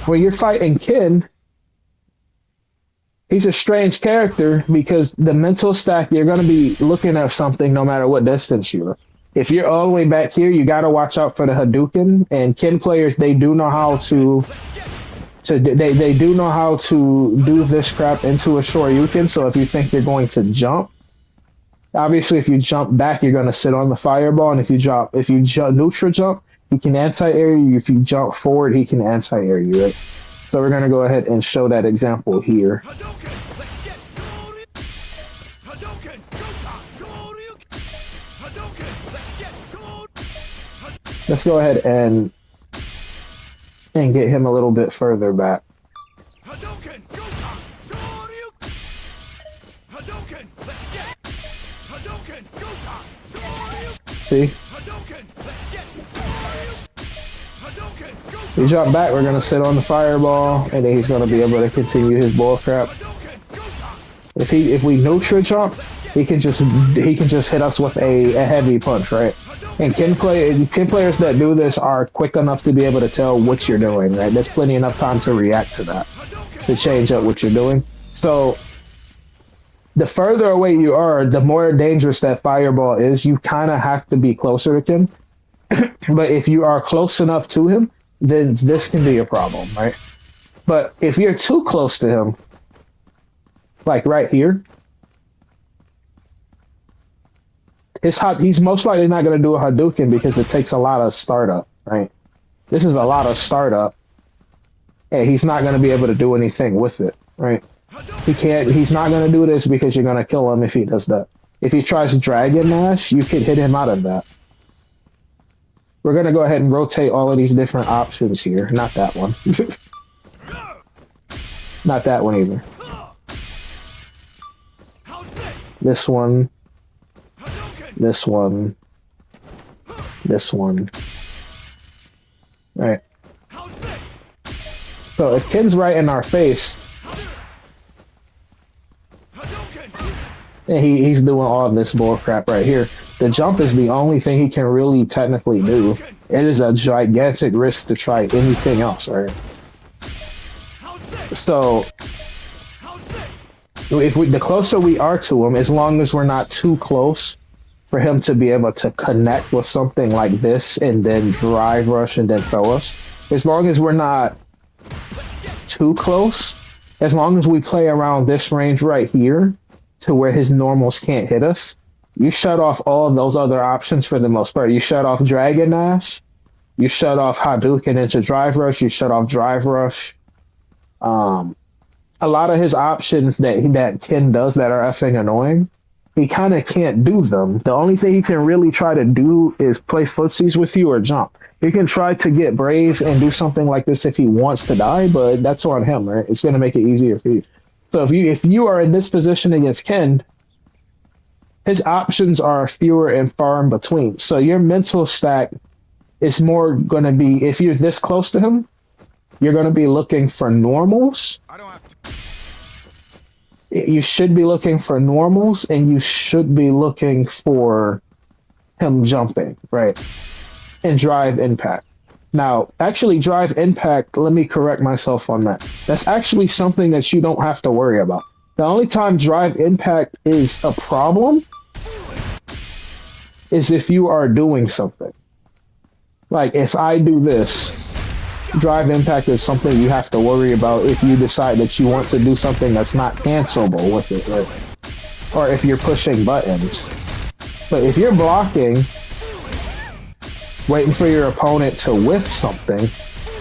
when you're fighting Ken, he's a strange character because the mental stack, you're going to be looking at something no matter what distance you are. If you're all the way back here, you got to watch out for the Hadouken. And Ken players, they do know how to they do know how to do this crap into a Shoryuken. So if you think you're going to jump, obviously if you jump back, you're going to sit on the fireball. And if you jump neutral jump, he can anti-air you. If you jump forward, he can anti-air you, right? So we're going to go ahead and show that example here. Let's go ahead and get him a little bit further back. See? We jump back, we're gonna sit on the fireball, and then he's gonna be able to continue his bullcrap. If we neutral jump, he can just hit us with a heavy punch, right? And Ken players that do this are quick enough to be able to tell what you're doing, right? There's plenty enough time to react to that, to change up what you're doing. So the further away you are, the more dangerous that fireball is. You kind of have to be closer to Ken. But if you are close enough to him, then this can be a problem, right? But if you're too close to him, like right here, he's most likely not going to do a Hadouken because it takes a lot of startup, right? This is a lot of startup, and he's not going to be able to do anything with it, right? He's not going to do this because you're going to kill him if he does that. If he tries Dragon Dash, you could hit him out of that. We're going to go ahead and rotate all of these different options here. Not that one. Not that one either. This one. This one. This one. Right. So if Ken's right in our face, and he's doing all of this bull crap right here, the jump is the only thing he can really technically do. It is a gigantic risk to try anything else, right? So the closer we are to him, as long as we're not too close for him to be able to connect with something like this and then drive rush and then throw us, as long as we're not too close, as long as we play around this range right here to where his normals can't hit us, you shut off all of those other options for the most part. You shut off Dragon Dash, you shut off Hadouken into Drive Rush, you shut off Drive Rush. A lot of his options that Ken does that are effing annoying, he kind of can't do them. The only thing he can really try to do is play footsies with you or jump. He can try to get brave and do something like this if he wants to die, but that's on him, right? It's going to make it easier for you. So if you are in this position against Ken, his options are fewer and far in between. So your mental stack is more going to be, if you're this close to him, you're going to be looking for normals. You should be looking for normals, and you should be looking for him jumping, right? And drive impact. Now, actually, drive impact, let me correct myself on that. That's actually something that you don't have to worry about. The only time drive impact is a problem is if you are doing something. Like, if I do this, drive impact is something you have to worry about if you decide that you want to do something that's not cancelable with it, right? Or if you're pushing buttons. But if you're blocking, waiting for your opponent to whiff something,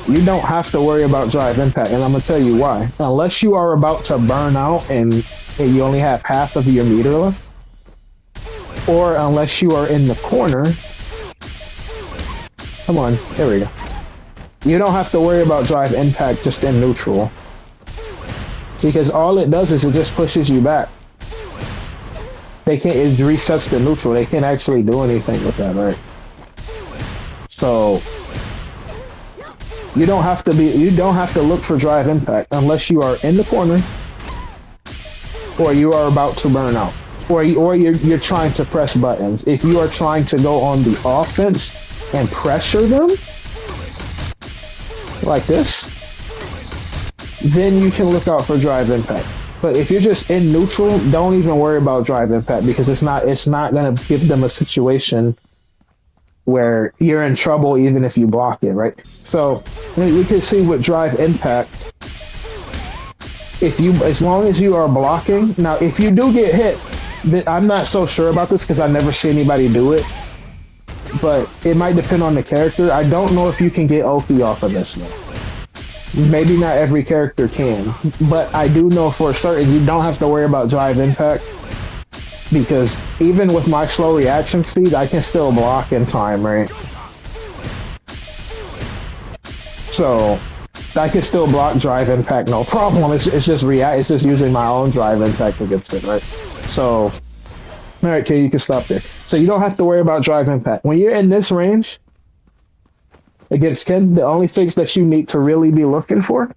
you don't have to worry about drive impact, and I'm gonna tell you why. Unless you are about to burn out and you only have half of your meter left, or unless you are in the corner. Come on, there we go. You don't have to worry about drive impact just in neutral, because all it does is it just pushes you back. It resets the neutral. They can't actually do anything with that, right? So you don't have to look for drive impact unless you are in the corner, or you are about to burn out, or you're trying to press buttons. If you are trying to go on the offense and pressure them like this, then you can look out for drive impact. But if you're just in neutral, don't even worry about drive impact, because it's not gonna give them a situation where you're in trouble even if you block it, right? So we can see with drive impact, as long as you are blocking. Now, if you do get hit, I'm not so sure about this because I never see anybody do it, but it might depend on the character. I don't know if you can get Oki off of this though. Maybe not every character can, but I do know for certain you don't have to worry about drive impact, because even with my slow reaction speed, I can still block in time, right? So I can still block drive impact, no problem. It's just using my own drive impact against it, right? So, all right, okay, you can stop there. So you don't have to worry about drive impact when you're in this range against Ken. The only things that you need to really be looking for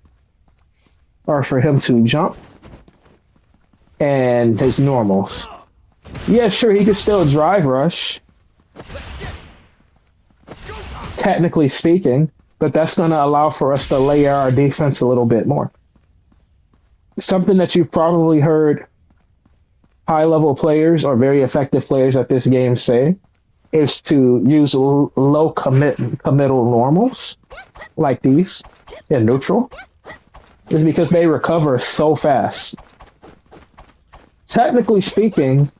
are for him to jump and his normals. Yeah, sure, he could still drive rush, technically speaking, but that's going to allow for us to layer our defense a little bit more. Something that you've probably heard high-level players or very effective players at this game say is to use low committal normals like these in neutral, is because they recover so fast. Technically speaking,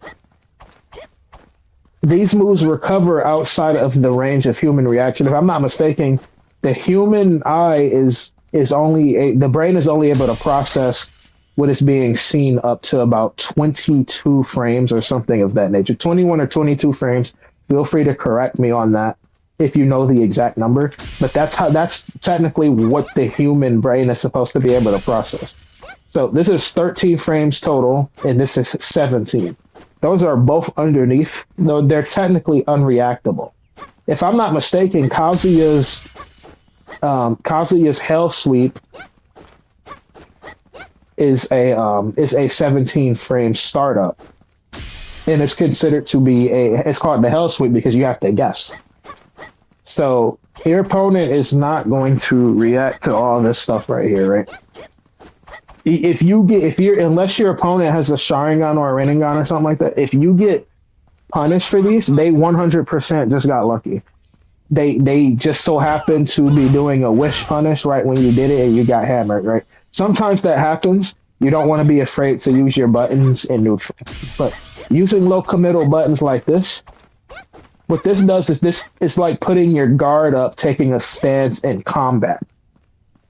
these moves recover outside of the range of human reaction. If I'm not mistaken, the human eye the brain is only able to process what is being seen up to about 22 frames or something of that nature. 21 or 22 frames. Feel free to correct me on that if you know the exact number, but that's technically what the human brain is supposed to be able to process. So this is 13 frames total, and this is 17. Those are both underneath, though they're technically unreactable. If I'm not mistaken, Kazuya's Hell Sweep is a 17 frame startup, and it's considered to be it's called the Hell Sweep because you have to guess. So your opponent is not going to react to all this stuff right here, right? Unless your opponent has a Sharingan or a Rinnegan or something like that, if you get punished for these, they 100% just got lucky. They just so happen to be doing a wish punish right when you did it and you got hammered, right? Sometimes that happens. You don't want to be afraid to use your buttons in neutral. But using low committal buttons like this, what this does is it's like putting your guard up, taking a stance in combat.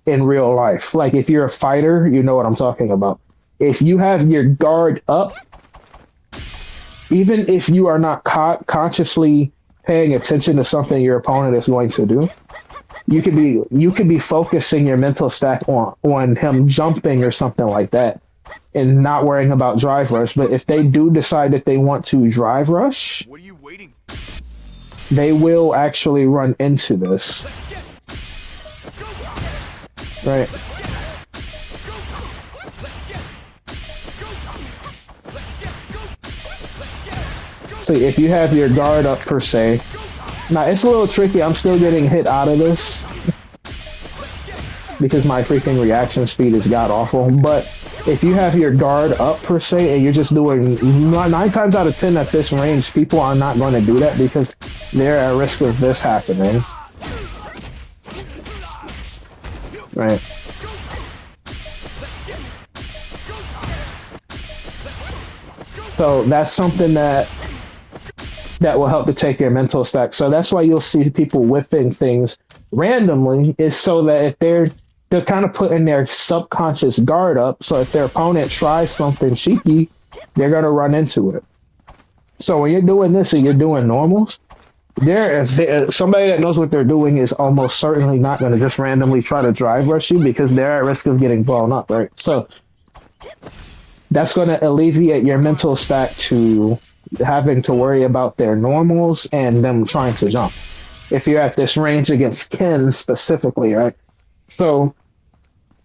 In real life, like if you're a fighter, you know what I'm talking about. If you have your guard up, even if you are not consciously paying attention to something your opponent is going to do, you could be focusing your mental stack on him jumping or something like that, and not worrying about drive rush. But if they do decide that they want to drive rush, what are you waiting for? They will actually run into this. Right. obviously, if you have your guard up per se, now it's a little tricky. I'm still getting hit out of this because my freaking reaction speed is god awful. But if you have your guard up per se, and you're just doing 9 times out of 10 at this range, people are not going to do that because they're at risk of this happening. Right. So that's something that will help to take your mental stack. So that's why you'll see people whipping things randomly, is so that if they're kind of putting their subconscious guard up, so if their opponent tries something cheeky, they're gonna run into it. So when you're doing this and you're doing normals, somebody that knows what they're doing is almost certainly not going to just randomly try to drive rush you because they're at risk of getting blown up, right? So that's going to alleviate your mental stack to having to worry about their normals and them trying to jump. If you're at this range against Ken specifically, right? So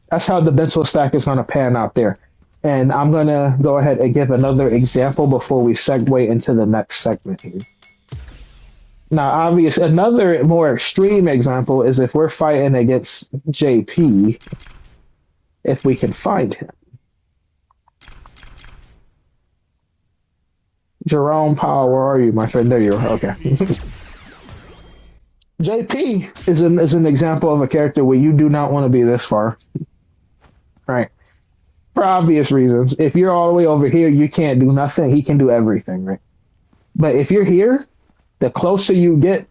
that's how the mental stack is going to pan out there. And I'm going to go ahead and give another example before we segue into the next segment here. Now, another more extreme example is if we're fighting against JP, if we can find him. Jerome Powell, where are you, my friend? There you are. Okay. JP is an example of a character where you do not want to be this far. Right. For obvious reasons. If you're all the way over here, you can't do nothing. He can do everything, right? But if you're here, the closer you get,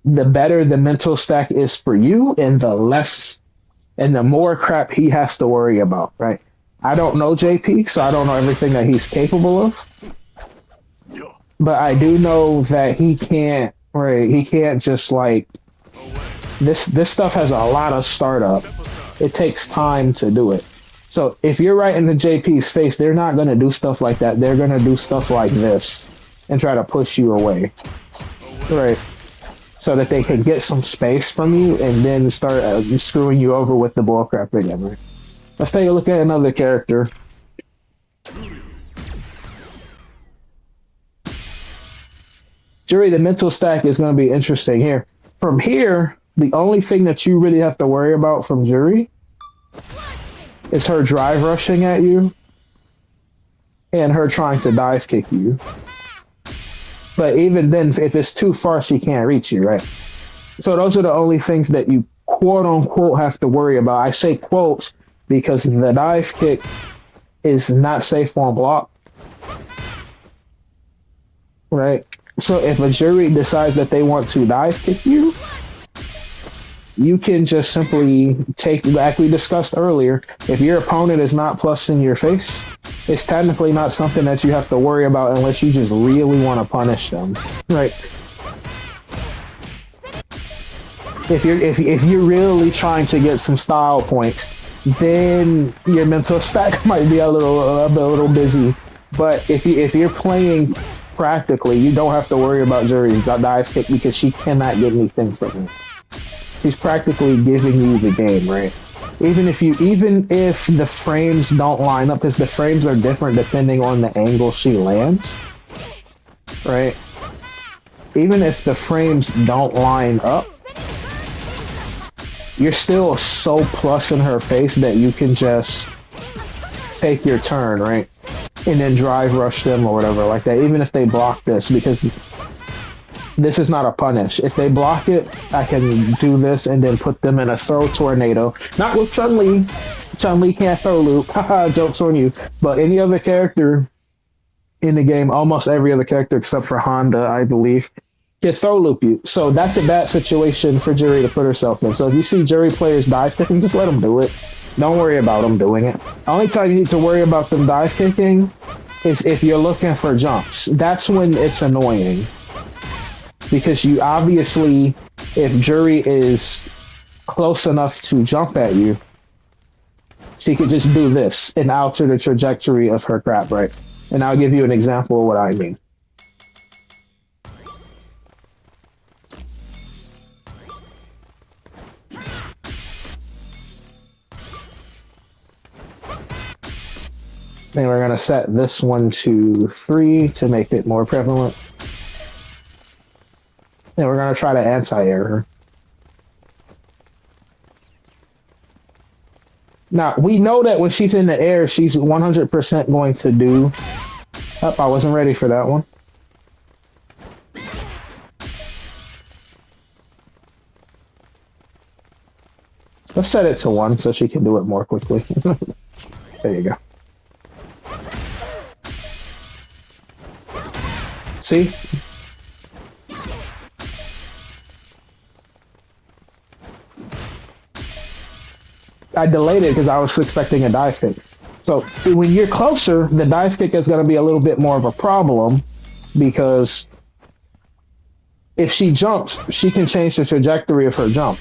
the better the mental stack is for you, and the more crap he has to worry about, right? I don't know JP, so I don't know everything that he's capable of. But I do know that he can't just like, this stuff has a lot of startup. It takes time to do it. So if you're right in the JP's face, they're not going to do stuff like that. They're going to do stuff like this and try to push you away, right? So that they can get some space from you and then start screwing you over with the bullcrap again, right? Let's take a look at another character. Juri, the mental stack is going to be interesting here. From here, the only thing that you really have to worry about from Juri is her drive rushing at you and her trying to dive kick you. But even then, if it's too far, she can't reach you, right? So those are the only things that you quote-unquote have to worry about. I say quotes because the dive kick is not safe on block, right? So if a Juri decides that they want to dive kick you, you can just simply take, like we discussed earlier, if your opponent is not plus in your face, it's technically not something that you have to worry about unless you just really want to punish them, right? If you're really trying to get some style points, then your mental stack might be a little busy. But if you're playing practically, you don't have to worry about Juri's dive kick because she cannot get anything from you. She's practically giving you the game, right? Even if the frames don't line up, because the frames are different depending on the angle she lands, right? Even if the frames don't line up, you're still so plus in her face that you can just take your turn, right? And then drive rush them or whatever like that, even if they block this, because this is not a punish. If they block it, I can do this and then put them in a throw tornado. Not with Chun-Li. Chun-Li can't throw loop. Haha, joke's on you. But any other character in the game, almost every other character except for Honda, I believe, can throw loop you. So that's a bad situation for Juri to put herself in. So if you see Juri players dive kicking, just let them do it. Don't worry about them doing it. The only time you need to worry about them dive kicking is if you're looking for jumps. That's when it's annoying. Because you obviously, if Juri is close enough to jump at you, she could just do this and alter the trajectory of her crap, right? And I'll give you an example of what I mean. And we're gonna set this one to 3 to make it more prevalent. And we're gonna try to anti-air her. Now, we know that when she's in the air, she's 100% going to do... Oh, I wasn't ready for that one. Let's set it to 1 so she can do it more quickly. There you go. See? I delayed it because I was expecting a dive kick. So when you're closer, the dive kick is going to be a little bit more of a problem because if she jumps, she can change the trajectory of her jump,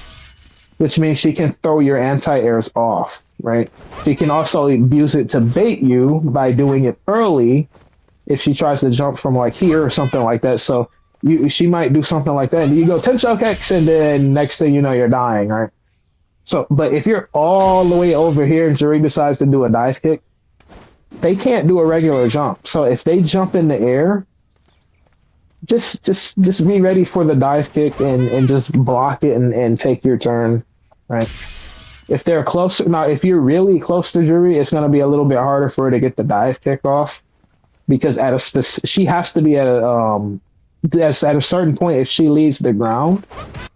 which means she can throw your anti-airs off, right? She can also use it to bait you by doing it early if she tries to jump from like here or something like that. So she might do something like that and you go 10 shell kicks and then next thing you know, you're dying, right? So, but if you're all the way over here and Juri decides to do a dive kick, they can't do a regular jump. So if they jump in the air, just be ready for the dive kick and just block it and take your turn, right? If they're closer, now if you're really close to Juri, it's going to be a little bit harder for her to get the dive kick off because at a she has to be at a certain point. If she leaves the ground,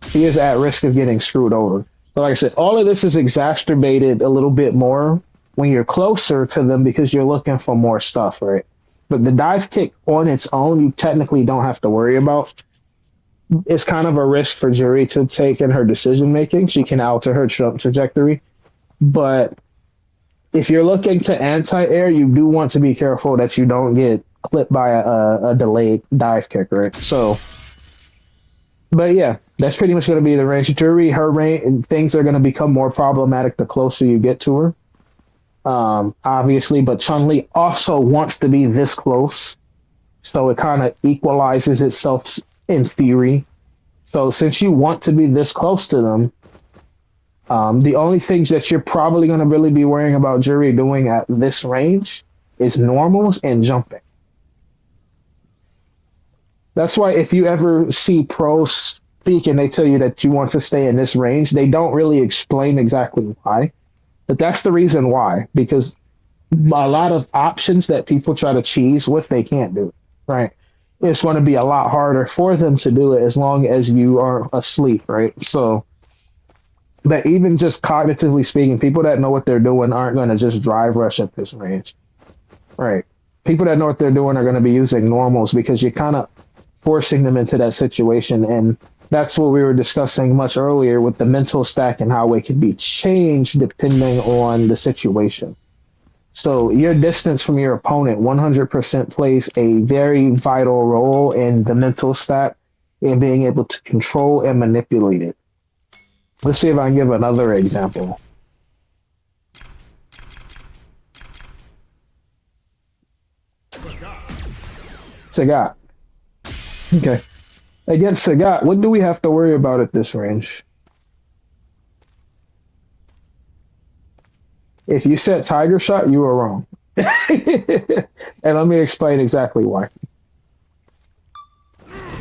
she is at risk of getting screwed over. But like I said, all of this is exacerbated a little bit more when you're closer to them because you're looking for more stuff, right? But the dive kick on its own, you technically don't have to worry about. It's kind of a risk for Juri to take in her decision making. She can alter her trajectory. But if you're looking to anti-air, you do want to be careful that you don't get clipped by a delayed dive kick, right? So, but yeah, that's pretty much going to be the range. Juri, her range, and things are going to become more problematic the closer you get to her. Obviously, but Chun-Li also wants to be this close, so it kind of equalizes itself in theory. So since you want to be this close to them, the only things that you're probably going to really be worrying about Juri doing at this range is normals and jumping. That's why if you ever see pros speak and they tell you that you want to stay in this range, they don't really explain exactly why. But that's the reason why, because a lot of options that people try to cheese with, they can't do, right? It's going to be a lot harder for them to do it as long as you are asleep, right? So, but even just cognitively speaking, people that know what they're doing aren't going to just drive rush at this range, right? People that know what they're doing are going to be using normals because you're kind of forcing them into that situation. And that's what we were discussing much earlier with the mental stack and how it can be changed depending on the situation. So your distance from your opponent 100% plays a very vital role in the mental stack and being able to control and manipulate it. Let's see if I can give another example. Sagat. Okay. Against Sagat, what do we have to worry about at this range? If you said Tiger Shot, you were wrong. And let me explain exactly why.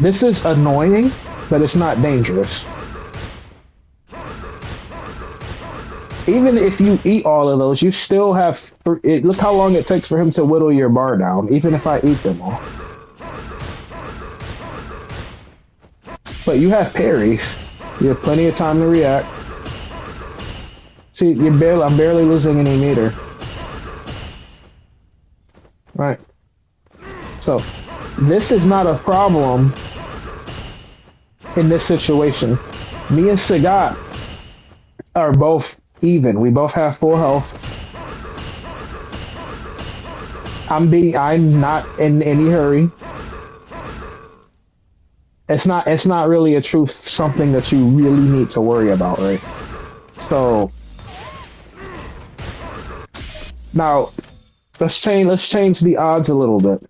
This is annoying, but it's not dangerous. Even if you eat all of those, you still have... Look how long it takes for him to whittle your bar down, even if I eat them all. But you have parries. You have plenty of time to react. See, I'm barely losing any meter. Right. So, this is not a problem in this situation. Me and Sagat are both even. We both have full health. I'm not in any hurry. It's not really a truth, something that you really need to worry about, right? So now let's change the odds a little bit.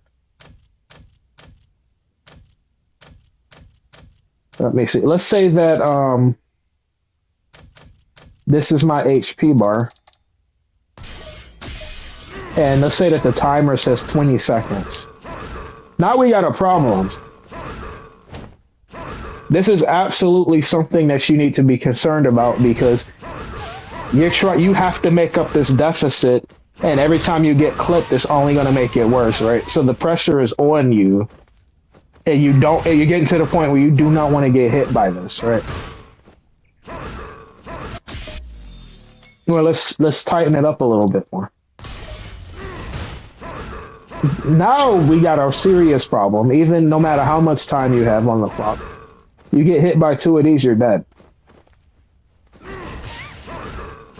Let me see. Let's say that this is my HP bar. And let's say that the timer says 20 seconds. Now we got a problem. This is absolutely something that you need to be concerned about because you have to make up this deficit, and every time you get clipped, it's only going to make it worse, right? So the pressure is on you, and you're getting to the point where you do not want to get hit by this, right? Well, let's tighten it up a little bit more. Now we got a serious problem. Even no matter how much time you have on the clock, you get hit by 2 of these, you're dead.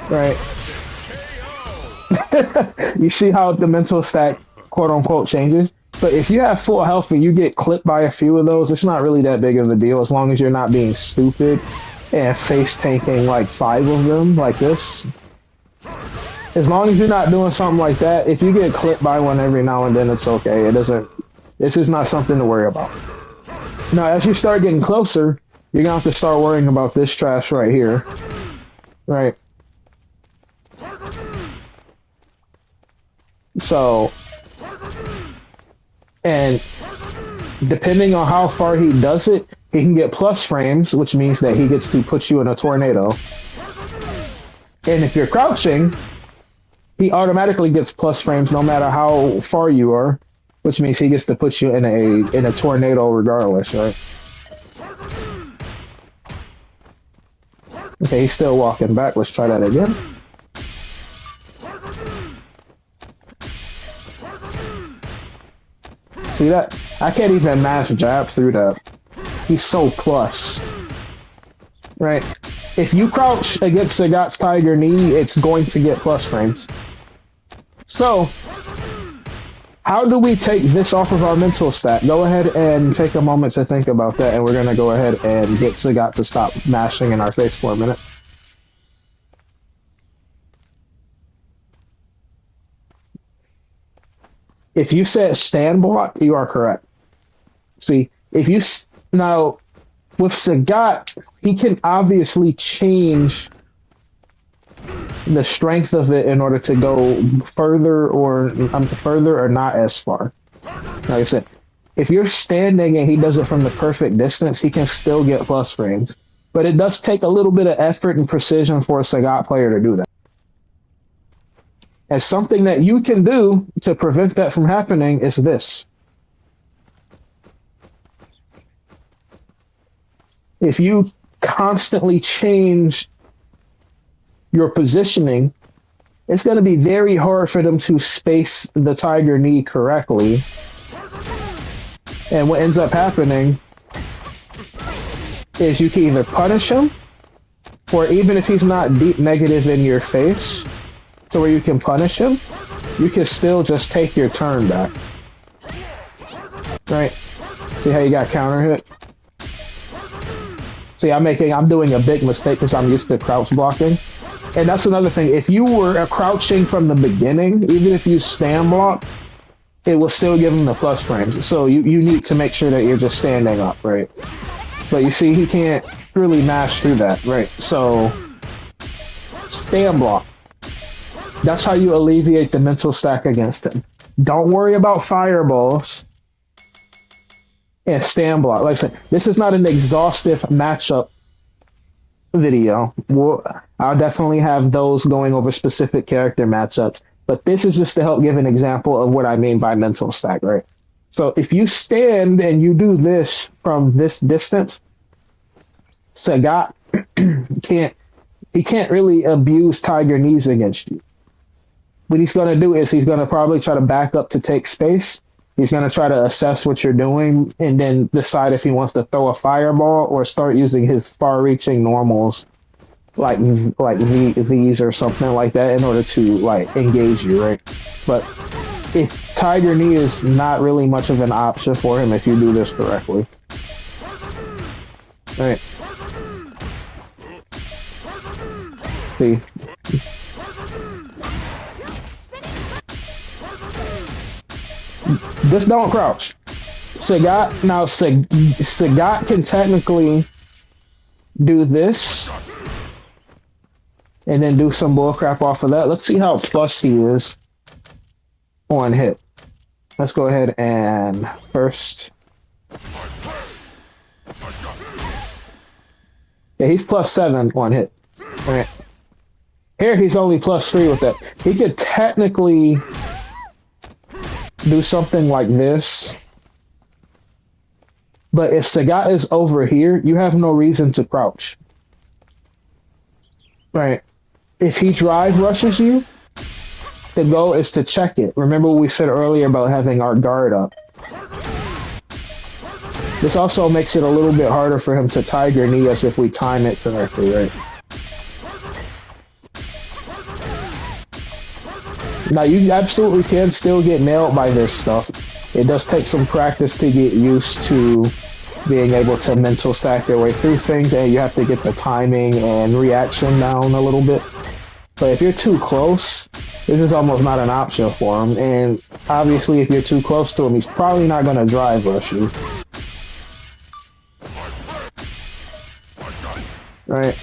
Right. You see how the mental stack, quote unquote, changes? But if you have full health and you get clipped by a few of those, it's not really that big of a deal as long as you're not being stupid and face tanking like 5 of them like this. As long as you're not doing something like that, if you get clipped by one every now and then, it's okay. This is not something to worry about. Now, as you start getting closer, you're gonna have to start worrying about this trash right here. Right. So, and depending on how far he does it, he can get plus frames, which means that he gets to put you in a tornado. And if you're crouching, he automatically gets plus frames no matter how far you are, which means he gets to put you in a tornado regardless, right? Okay, he's still walking back. Let's try that again. See that? I can't even mash jab through that. He's so plus. Right? If you crouch against Sagat's Tiger Knee, it's going to get plus frames. So, how do we take this off of our mental stat? Go ahead and take a moment to think about that, and we're going to go ahead and get Sagat to stop mashing in our face for a minute. If you said stand block, you are correct. See, now, with Sagat, he can obviously change the strength of it in order to go further or not as far. Like I said, if you're standing and he does it from the perfect distance, he can still get plus frames. But it does take a little bit of effort and precision for a Sagat player to do that. And something that you can do to prevent that from happening is this. If you constantly change your positioning, it's going to be very hard for them to space the Tiger Knee correctly. And what ends up happening is you can either punish him, or even if he's not deep negative in your face, to where you can punish him, you can still just take your turn back. Right? See how you got counter hit? See, I'm doing a big mistake because I'm used to crouch blocking. And that's another thing. If you were crouching from the beginning, even if you stand block, it will still give him the plus frames. So you need to make sure that you're just standing up, right? But you see, he can't really mash through that, right? So, stand block. That's how you alleviate the mental stack against him. Don't worry about fireballs and stand block. Like I said, this is not an exhaustive matchup video. I'll definitely have those going over specific character matchups, but this is just to help give an example of what I mean by mental stack, right? So if you stand and you do this from this distance, Sagat can't really abuse Tiger Knees against you. What he's going to do is he's going to probably try to back up to take space. He's going to try to assess what you're doing and then decide if he wants to throw a fireball or start using his far-reaching normals like V's or something like that in order to like engage you, right? But if Tiger Knee is not really much of an option for him if you do this correctly. All right. See. Just don't crouch. Sagat can technically do this and then do some bullcrap off of that. Let's see how plus he is. on hit. Let's go ahead and first. Yeah, he's +7 on hit. All right. Here he's only +3 with that. He could technically do something like this. But if Sagat is over here, you have no reason to crouch. Right. If he drive rushes you, the goal is to check it. Remember what we said earlier about having our guard up. This also makes it a little bit harder for him to tiger knee us if we time it correctly, right? Now, you absolutely can still get nailed by this stuff. It does take some practice to get used to being able to mental stack your way through things, and you have to get the timing and reaction down a little bit. But if you're too close, this is almost not an option for him. And obviously, if you're too close to him, he's probably not going to drive rush you. Right?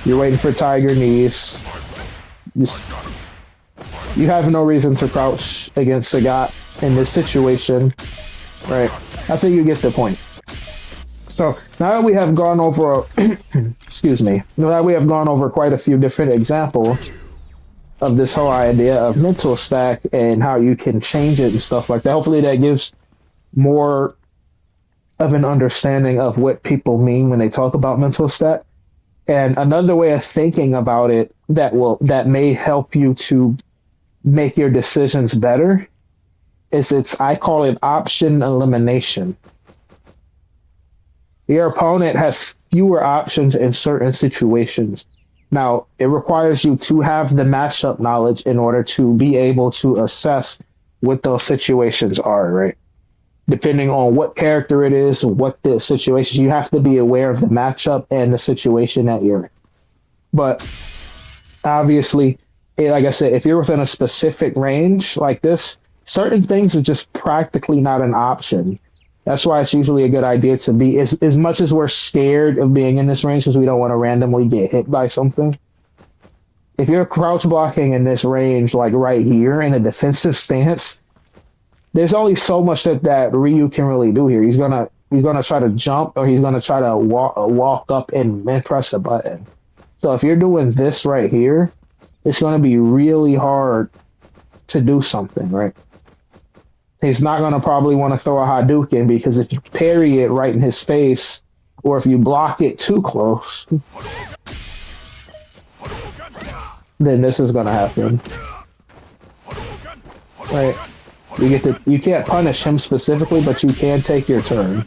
You're waiting for tiger knees. You have no reason to crouch against Sagat in this situation. Right? I think you get the point. So now that we have gone over, excuse me, now that we have gone over quite a few different examples of this whole idea of mental stack and how you can change it and stuff like that, hopefully that gives more of an understanding of what people mean when they talk about mental stack. And another way of thinking about it that may help you to make your decisions better is I call it option elimination. Your opponent has fewer options in certain situations. Now, it requires you to have the matchup knowledge in order to be able to assess what those situations are, right? Depending on what character it is, what the situation, you have to be aware of the matchup and the situation that you're in. But obviously, like I said, if you're within a specific range like this, certain things are just practically not an option. That's why it's usually a good idea to be, as much as we're scared of being in this range because we don't want to randomly get hit by something. If you're crouch blocking in this range, like right here in a defensive stance, there's only so much that Ryu can really do here. He's gonna try to jump, or he's gonna try to walk up and press a button. So if you're doing this right here, it's gonna be really hard to do something, right? He's not going to probably want to throw a Hadouken because if you parry it right in his face, or if you block it too close, then this is going to happen. Right? You can't punish him specifically, but you can take your turn.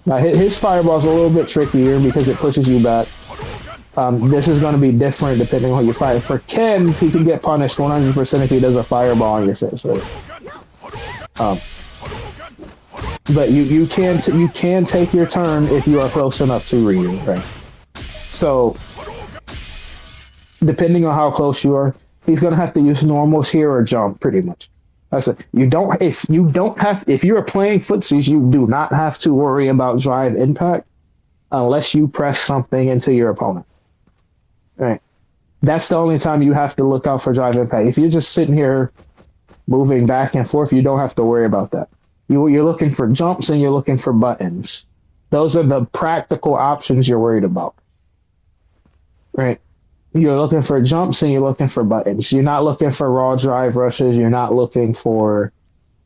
Now his fireball's a little bit trickier because it pushes you back. This is going to be different depending on who you fight. For Ken, he can get punished 100% if he does a fireball on your face, right? But you can take your turn if you are close enough to Ryu, right? So, depending on how close you are, he's going to have to use normals here or jump, pretty much. I said if you are playing footsies, you do not have to worry about drive impact unless you press something into your opponent. Right. That's the only time you have to look out for drive impact. If you're just sitting here moving back and forth, you don't have to worry about that. You're looking for jumps and you're looking for buttons. Those are the practical options you're worried about. Right. You're looking for jumps and you're looking for buttons. You're not looking for raw drive rushes. You're not looking for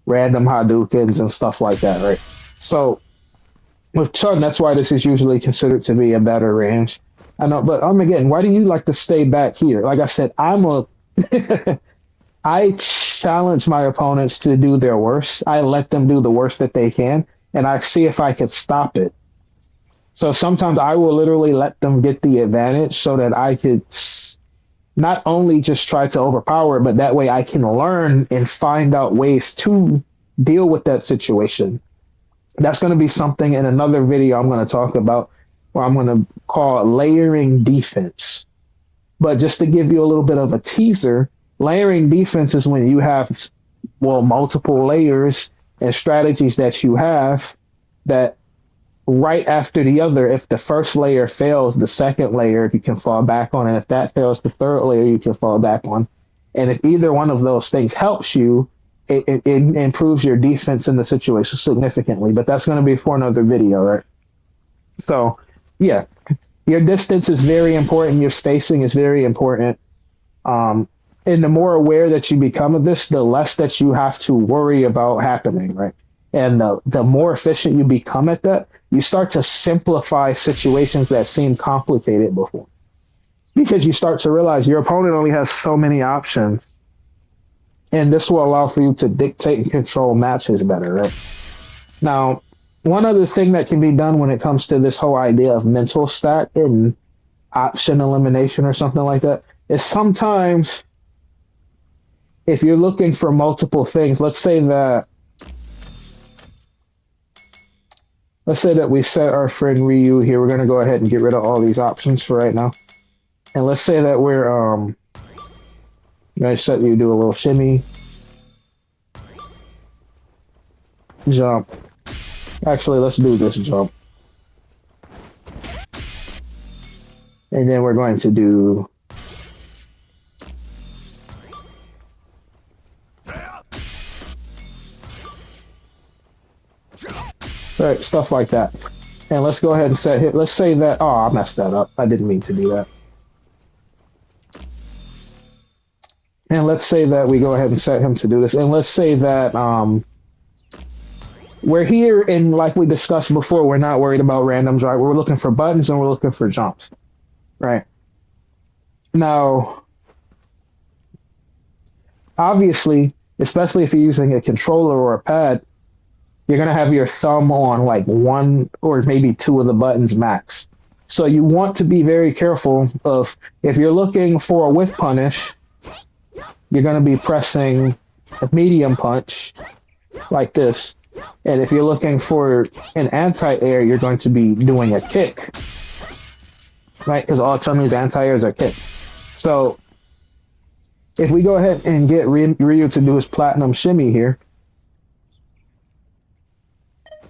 random Hadoukens and stuff like that, right? So with Chun, that's why this is usually considered to be a better range. I know, but again, why do you like to stay back here? Like I said, I challenge my opponents to do their worst. I let them do the worst that they can, and I see if I can stop it. So sometimes I will literally let them get the advantage so that I could not only just try to overpower it, but that way I can learn and find out ways to deal with that situation. That's going to be something in another video I'm going to talk about, where I'm going to call layering defense. But just to give you a little bit of a teaser, layering defense is when you have, multiple layers and strategies that you have that right after the other, if the first layer fails, the second layer you can fall back on, and if that fails, the third layer you can fall back on. And if either one of those things helps you, it improves your defense in the situation significantly. But that's going to be for another video, right? So, yeah, your distance is very important. Your spacing is very important. Um, and the more aware that you become of this, the less that you have to worry about happening, right? And the more efficient you become at that, you start to simplify situations that seem complicated before. Because you start to realize your opponent only has so many options, and this will allow for you to dictate and control matches better, right? Now, one other thing that can be done when it comes to this whole idea of mental stat and option elimination or something like that is sometimes if you're looking for multiple things, let's say that we set our friend Ryu here. We're going to go ahead and get rid of all these options for right now. And let's say that we're going to set you to do a little shimmy, jump. Actually, let's do this jump. And then we're going to do right, stuff like that. And let's go ahead and set hit. Let's say that, oh, I messed that up. I didn't mean to do that. And let's say that we go ahead and set him to do this. And let's say that we're here, and like we discussed before, we're not worried about randoms, right? We're looking for buttons and we're looking for jumps, right? Now, obviously, especially if you're using a controller or a pad, you're going to have your thumb on like one or maybe two of the buttons max. So you want to be very careful of, if you're looking for a whiff punish, you're going to be pressing a medium punch like this. And if you're looking for an anti-air, you're going to be doing a kick, right? Because all Chun-Li's anti-airs are kicks. So if we go ahead and get Ryu to do his platinum shimmy here,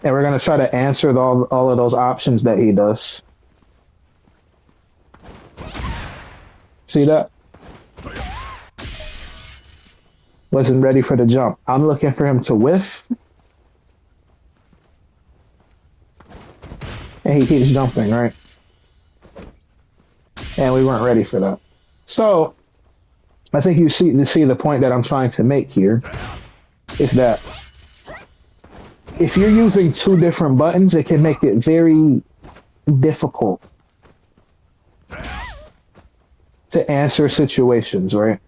and we're going to try to answer all of those options that he does. See that? Wasn't ready for the jump. I'm looking for him to whiff. And he keeps jumping, right? And we weren't ready for that. So, I think you see the point that I'm trying to make here is that if you're using two different buttons, it can make it very difficult to answer situations, right?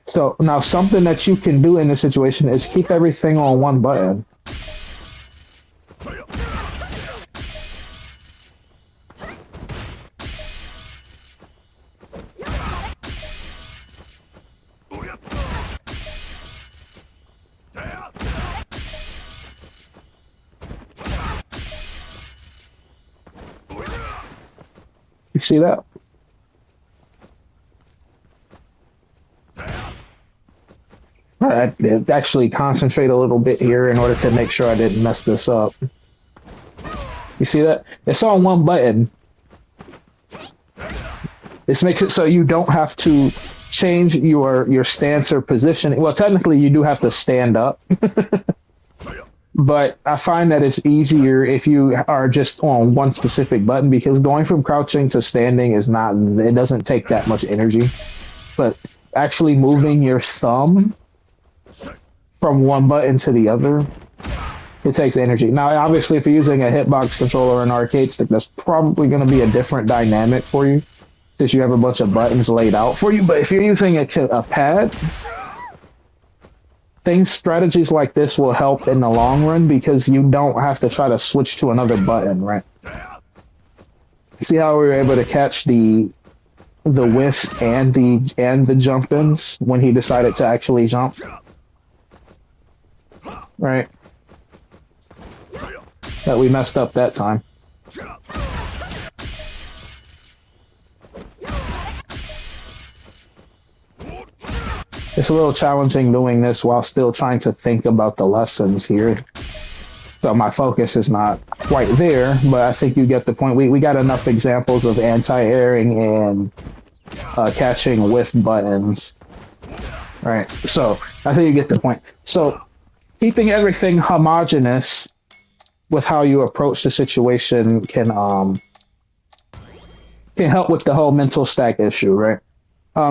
So now something that you can do in this situation is keep everything on one button. You see that? All right, actually concentrate a little bit here in order to make sure I didn't mess this up. You see that? It's on one button. This makes it so you don't have to change your stance or position. Well, technically you do have to stand up. But I find that it's easier if you are just on one specific button, because going from crouching to standing it doesn't take that much energy. But actually moving your thumb from one button to the other, it takes energy. Now, obviously, if you're using a hitbox controller or an arcade stick, that's probably going to be a different dynamic for you, since you have a bunch of buttons laid out for you. But if you're using a pad, strategies like this will help in the long run, because you don't have to try to switch to another button, right? See how we were able to catch the whiffs and the jump ins when he decided to actually jump, right? That we messed up that time. It's a little challenging doing this while still trying to think about the lessons here. So my focus is not quite there, but I think you get the point. We got enough examples of anti-airing and catching with buttons. Right. So I think you get the point. So keeping everything homogeneous with how you approach the situation can help with the whole mental stack issue, right?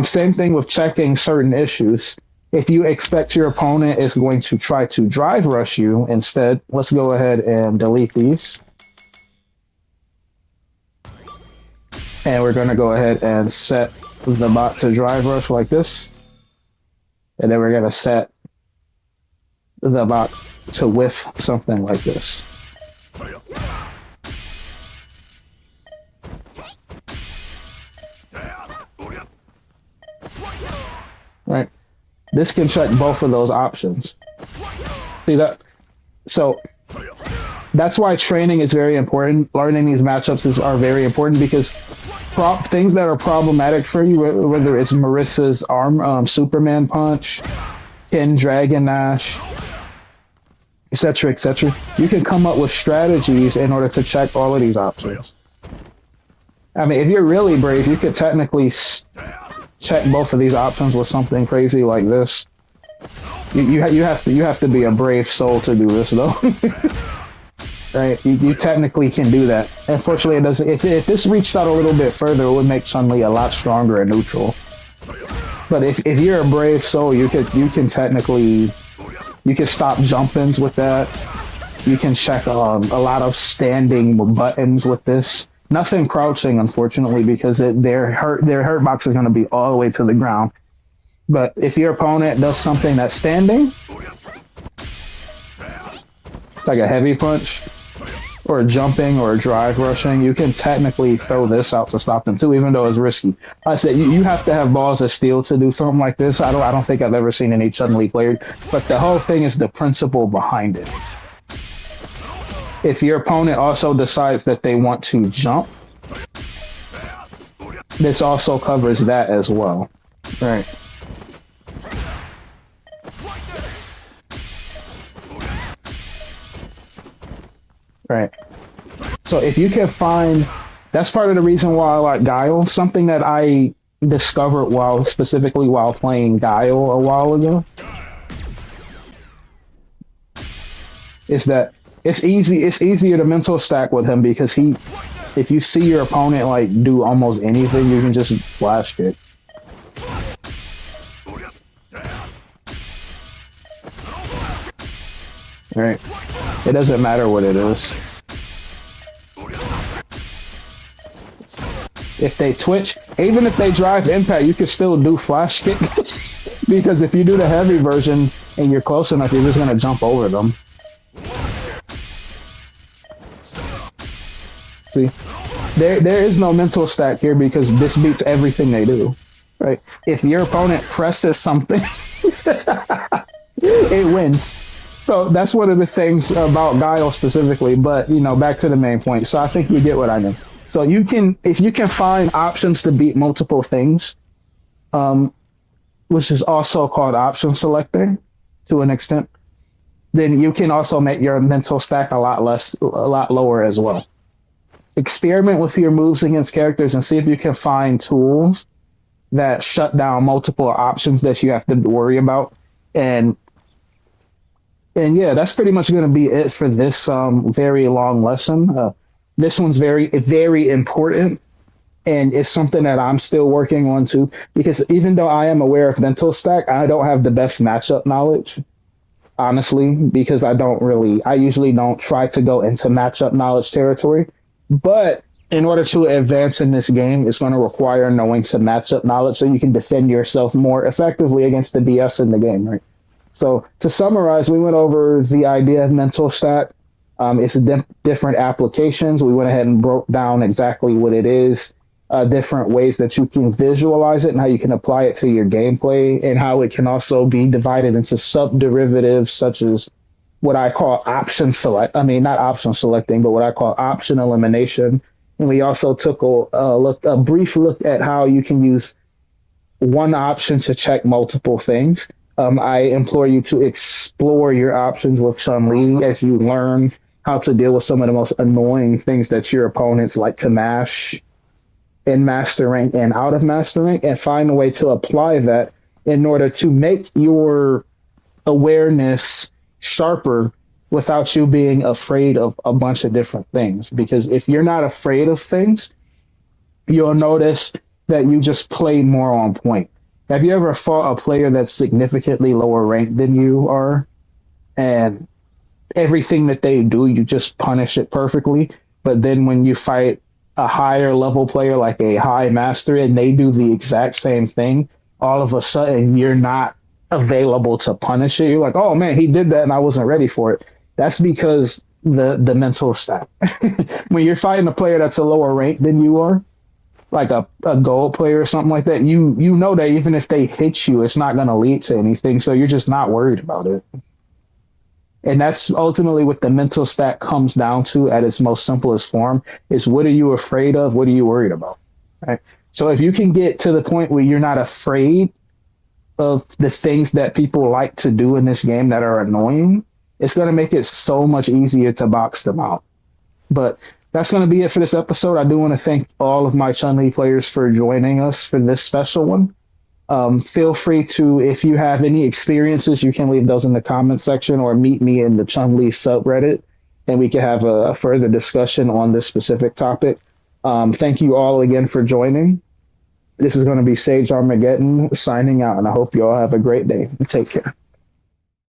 Same thing with checking certain issues. If you expect your opponent is going to try to drive rush you, instead, let's go ahead and delete these. And we're going to go ahead and set the bot to drive rush like this. And then we're going to set the bot to whiff something like this. Right? This can check both of those options. See that? So that's why training is very important. Learning these are very important because things that are problematic for you, whether it's Marissa's Superman punch, Ken Dragon Dash, etc., you can come up with strategies in order to check all of these options. I mean, if you're really brave, you could technically check both of these options with something crazy like this. You have to be a brave soul to do this, though. Right? You technically can do that. Unfortunately, it doesn't. If this reached out a little bit further, it would make Chun-Li a lot stronger and neutral. But if you're a brave soul, you can technically stop jump-ins with that. You can check a lot of standing buttons with this. Nothing crouching, unfortunately, because their hurt box is going to be all the way to the ground. But if your opponent does something that's standing, like a heavy punch, or a jumping, or a drive rushing, you can technically throw this out to stop them too, even though it's risky. I said you have to have balls of steel to do something like this. I don't think I've ever seen any Chun-Li player, but the whole thing is the principle behind it. If your opponent also decides that they want to jump, this also covers that as well. Right. Right. So if you can find, that's part of the reason why I like Guile. Something that I discovered specifically while playing Guile a while ago is that it's easier to mental stack with him because if you see your opponent like do almost anything, you can just flash kick. Right. It doesn't matter what it is. If they twitch, even if they drive impact, you can still do flash kick because if you do the heavy version and you're close enough, you're just gonna jump over them. See, there is no mental stack here because this beats everything they do, right? If your opponent presses something, it wins. So that's one of the things about Guile specifically, but back to the main point. So I think you get what I mean. So if you can find options to beat multiple things, which is also called option selecting to an extent, then you can also make your mental stack a lot lower as well. Experiment with your moves against characters and see if you can find tools that shut down multiple options that you have to worry about. And yeah, that's pretty much going to be it for this very long lesson. This one's very, very important, and it's something that I'm still working on too, because even though I am aware of mental stack, I don't have the best matchup knowledge, honestly, because I usually don't try to go into matchup knowledge territory. But in order to advance in this game, it's going to require knowing some matchup knowledge so you can defend yourself more effectively against the BS in the game, right? So to summarize, we went over the idea of mental stack. It's different applications. We went ahead and broke down exactly what it is, different ways that you can visualize it and how you can apply it to your gameplay, and how it can also be divided into sub-derivatives such as what I call option select. I mean, not option selecting, but what I call option elimination. And we also took a brief look at how you can use one option to check multiple things. I implore you to explore your options with Chun-Li as you learn how to deal with some of the most annoying things that your opponents like to mash. in master rank and out of master rank, and find a way to apply that in order to make your awareness sharper without you being afraid of a bunch of different things. Because if you're not afraid of things, you'll notice that you just play more on point. Have you ever fought a player that's significantly lower ranked than you are, and everything that they do, you just punish it perfectly? But then when you fight a higher level player like a high master and they do the exact same thing, all of a sudden you're not available to punish it. You're like, oh man, he did that and I wasn't ready for it. That's because the mental stat. When you're fighting a player that's a lower rank than you are, like a gold player or something like that, you know that even if they hit you, it's not going to lead to anything. So you're just not worried about it. And that's ultimately what the mental stat comes down to at its most simplest form is what are you afraid of? What are you worried about? Right. So if you can get to the point where you're not afraid of the things that people like to do in this game that are annoying, it's going to make it so much easier to box them out. But that's going to be it for this episode. I do want to thank all of my Chun-Li players for joining us for this special one. Feel free to, if you have any experiences, you can leave those in the comment section or meet me in the Chun-Li subreddit, and we can have a further discussion on this specific topic. Thank you all again for joining. This is going to be Sage Armageddon signing out, and I hope you all have a great day. Take care.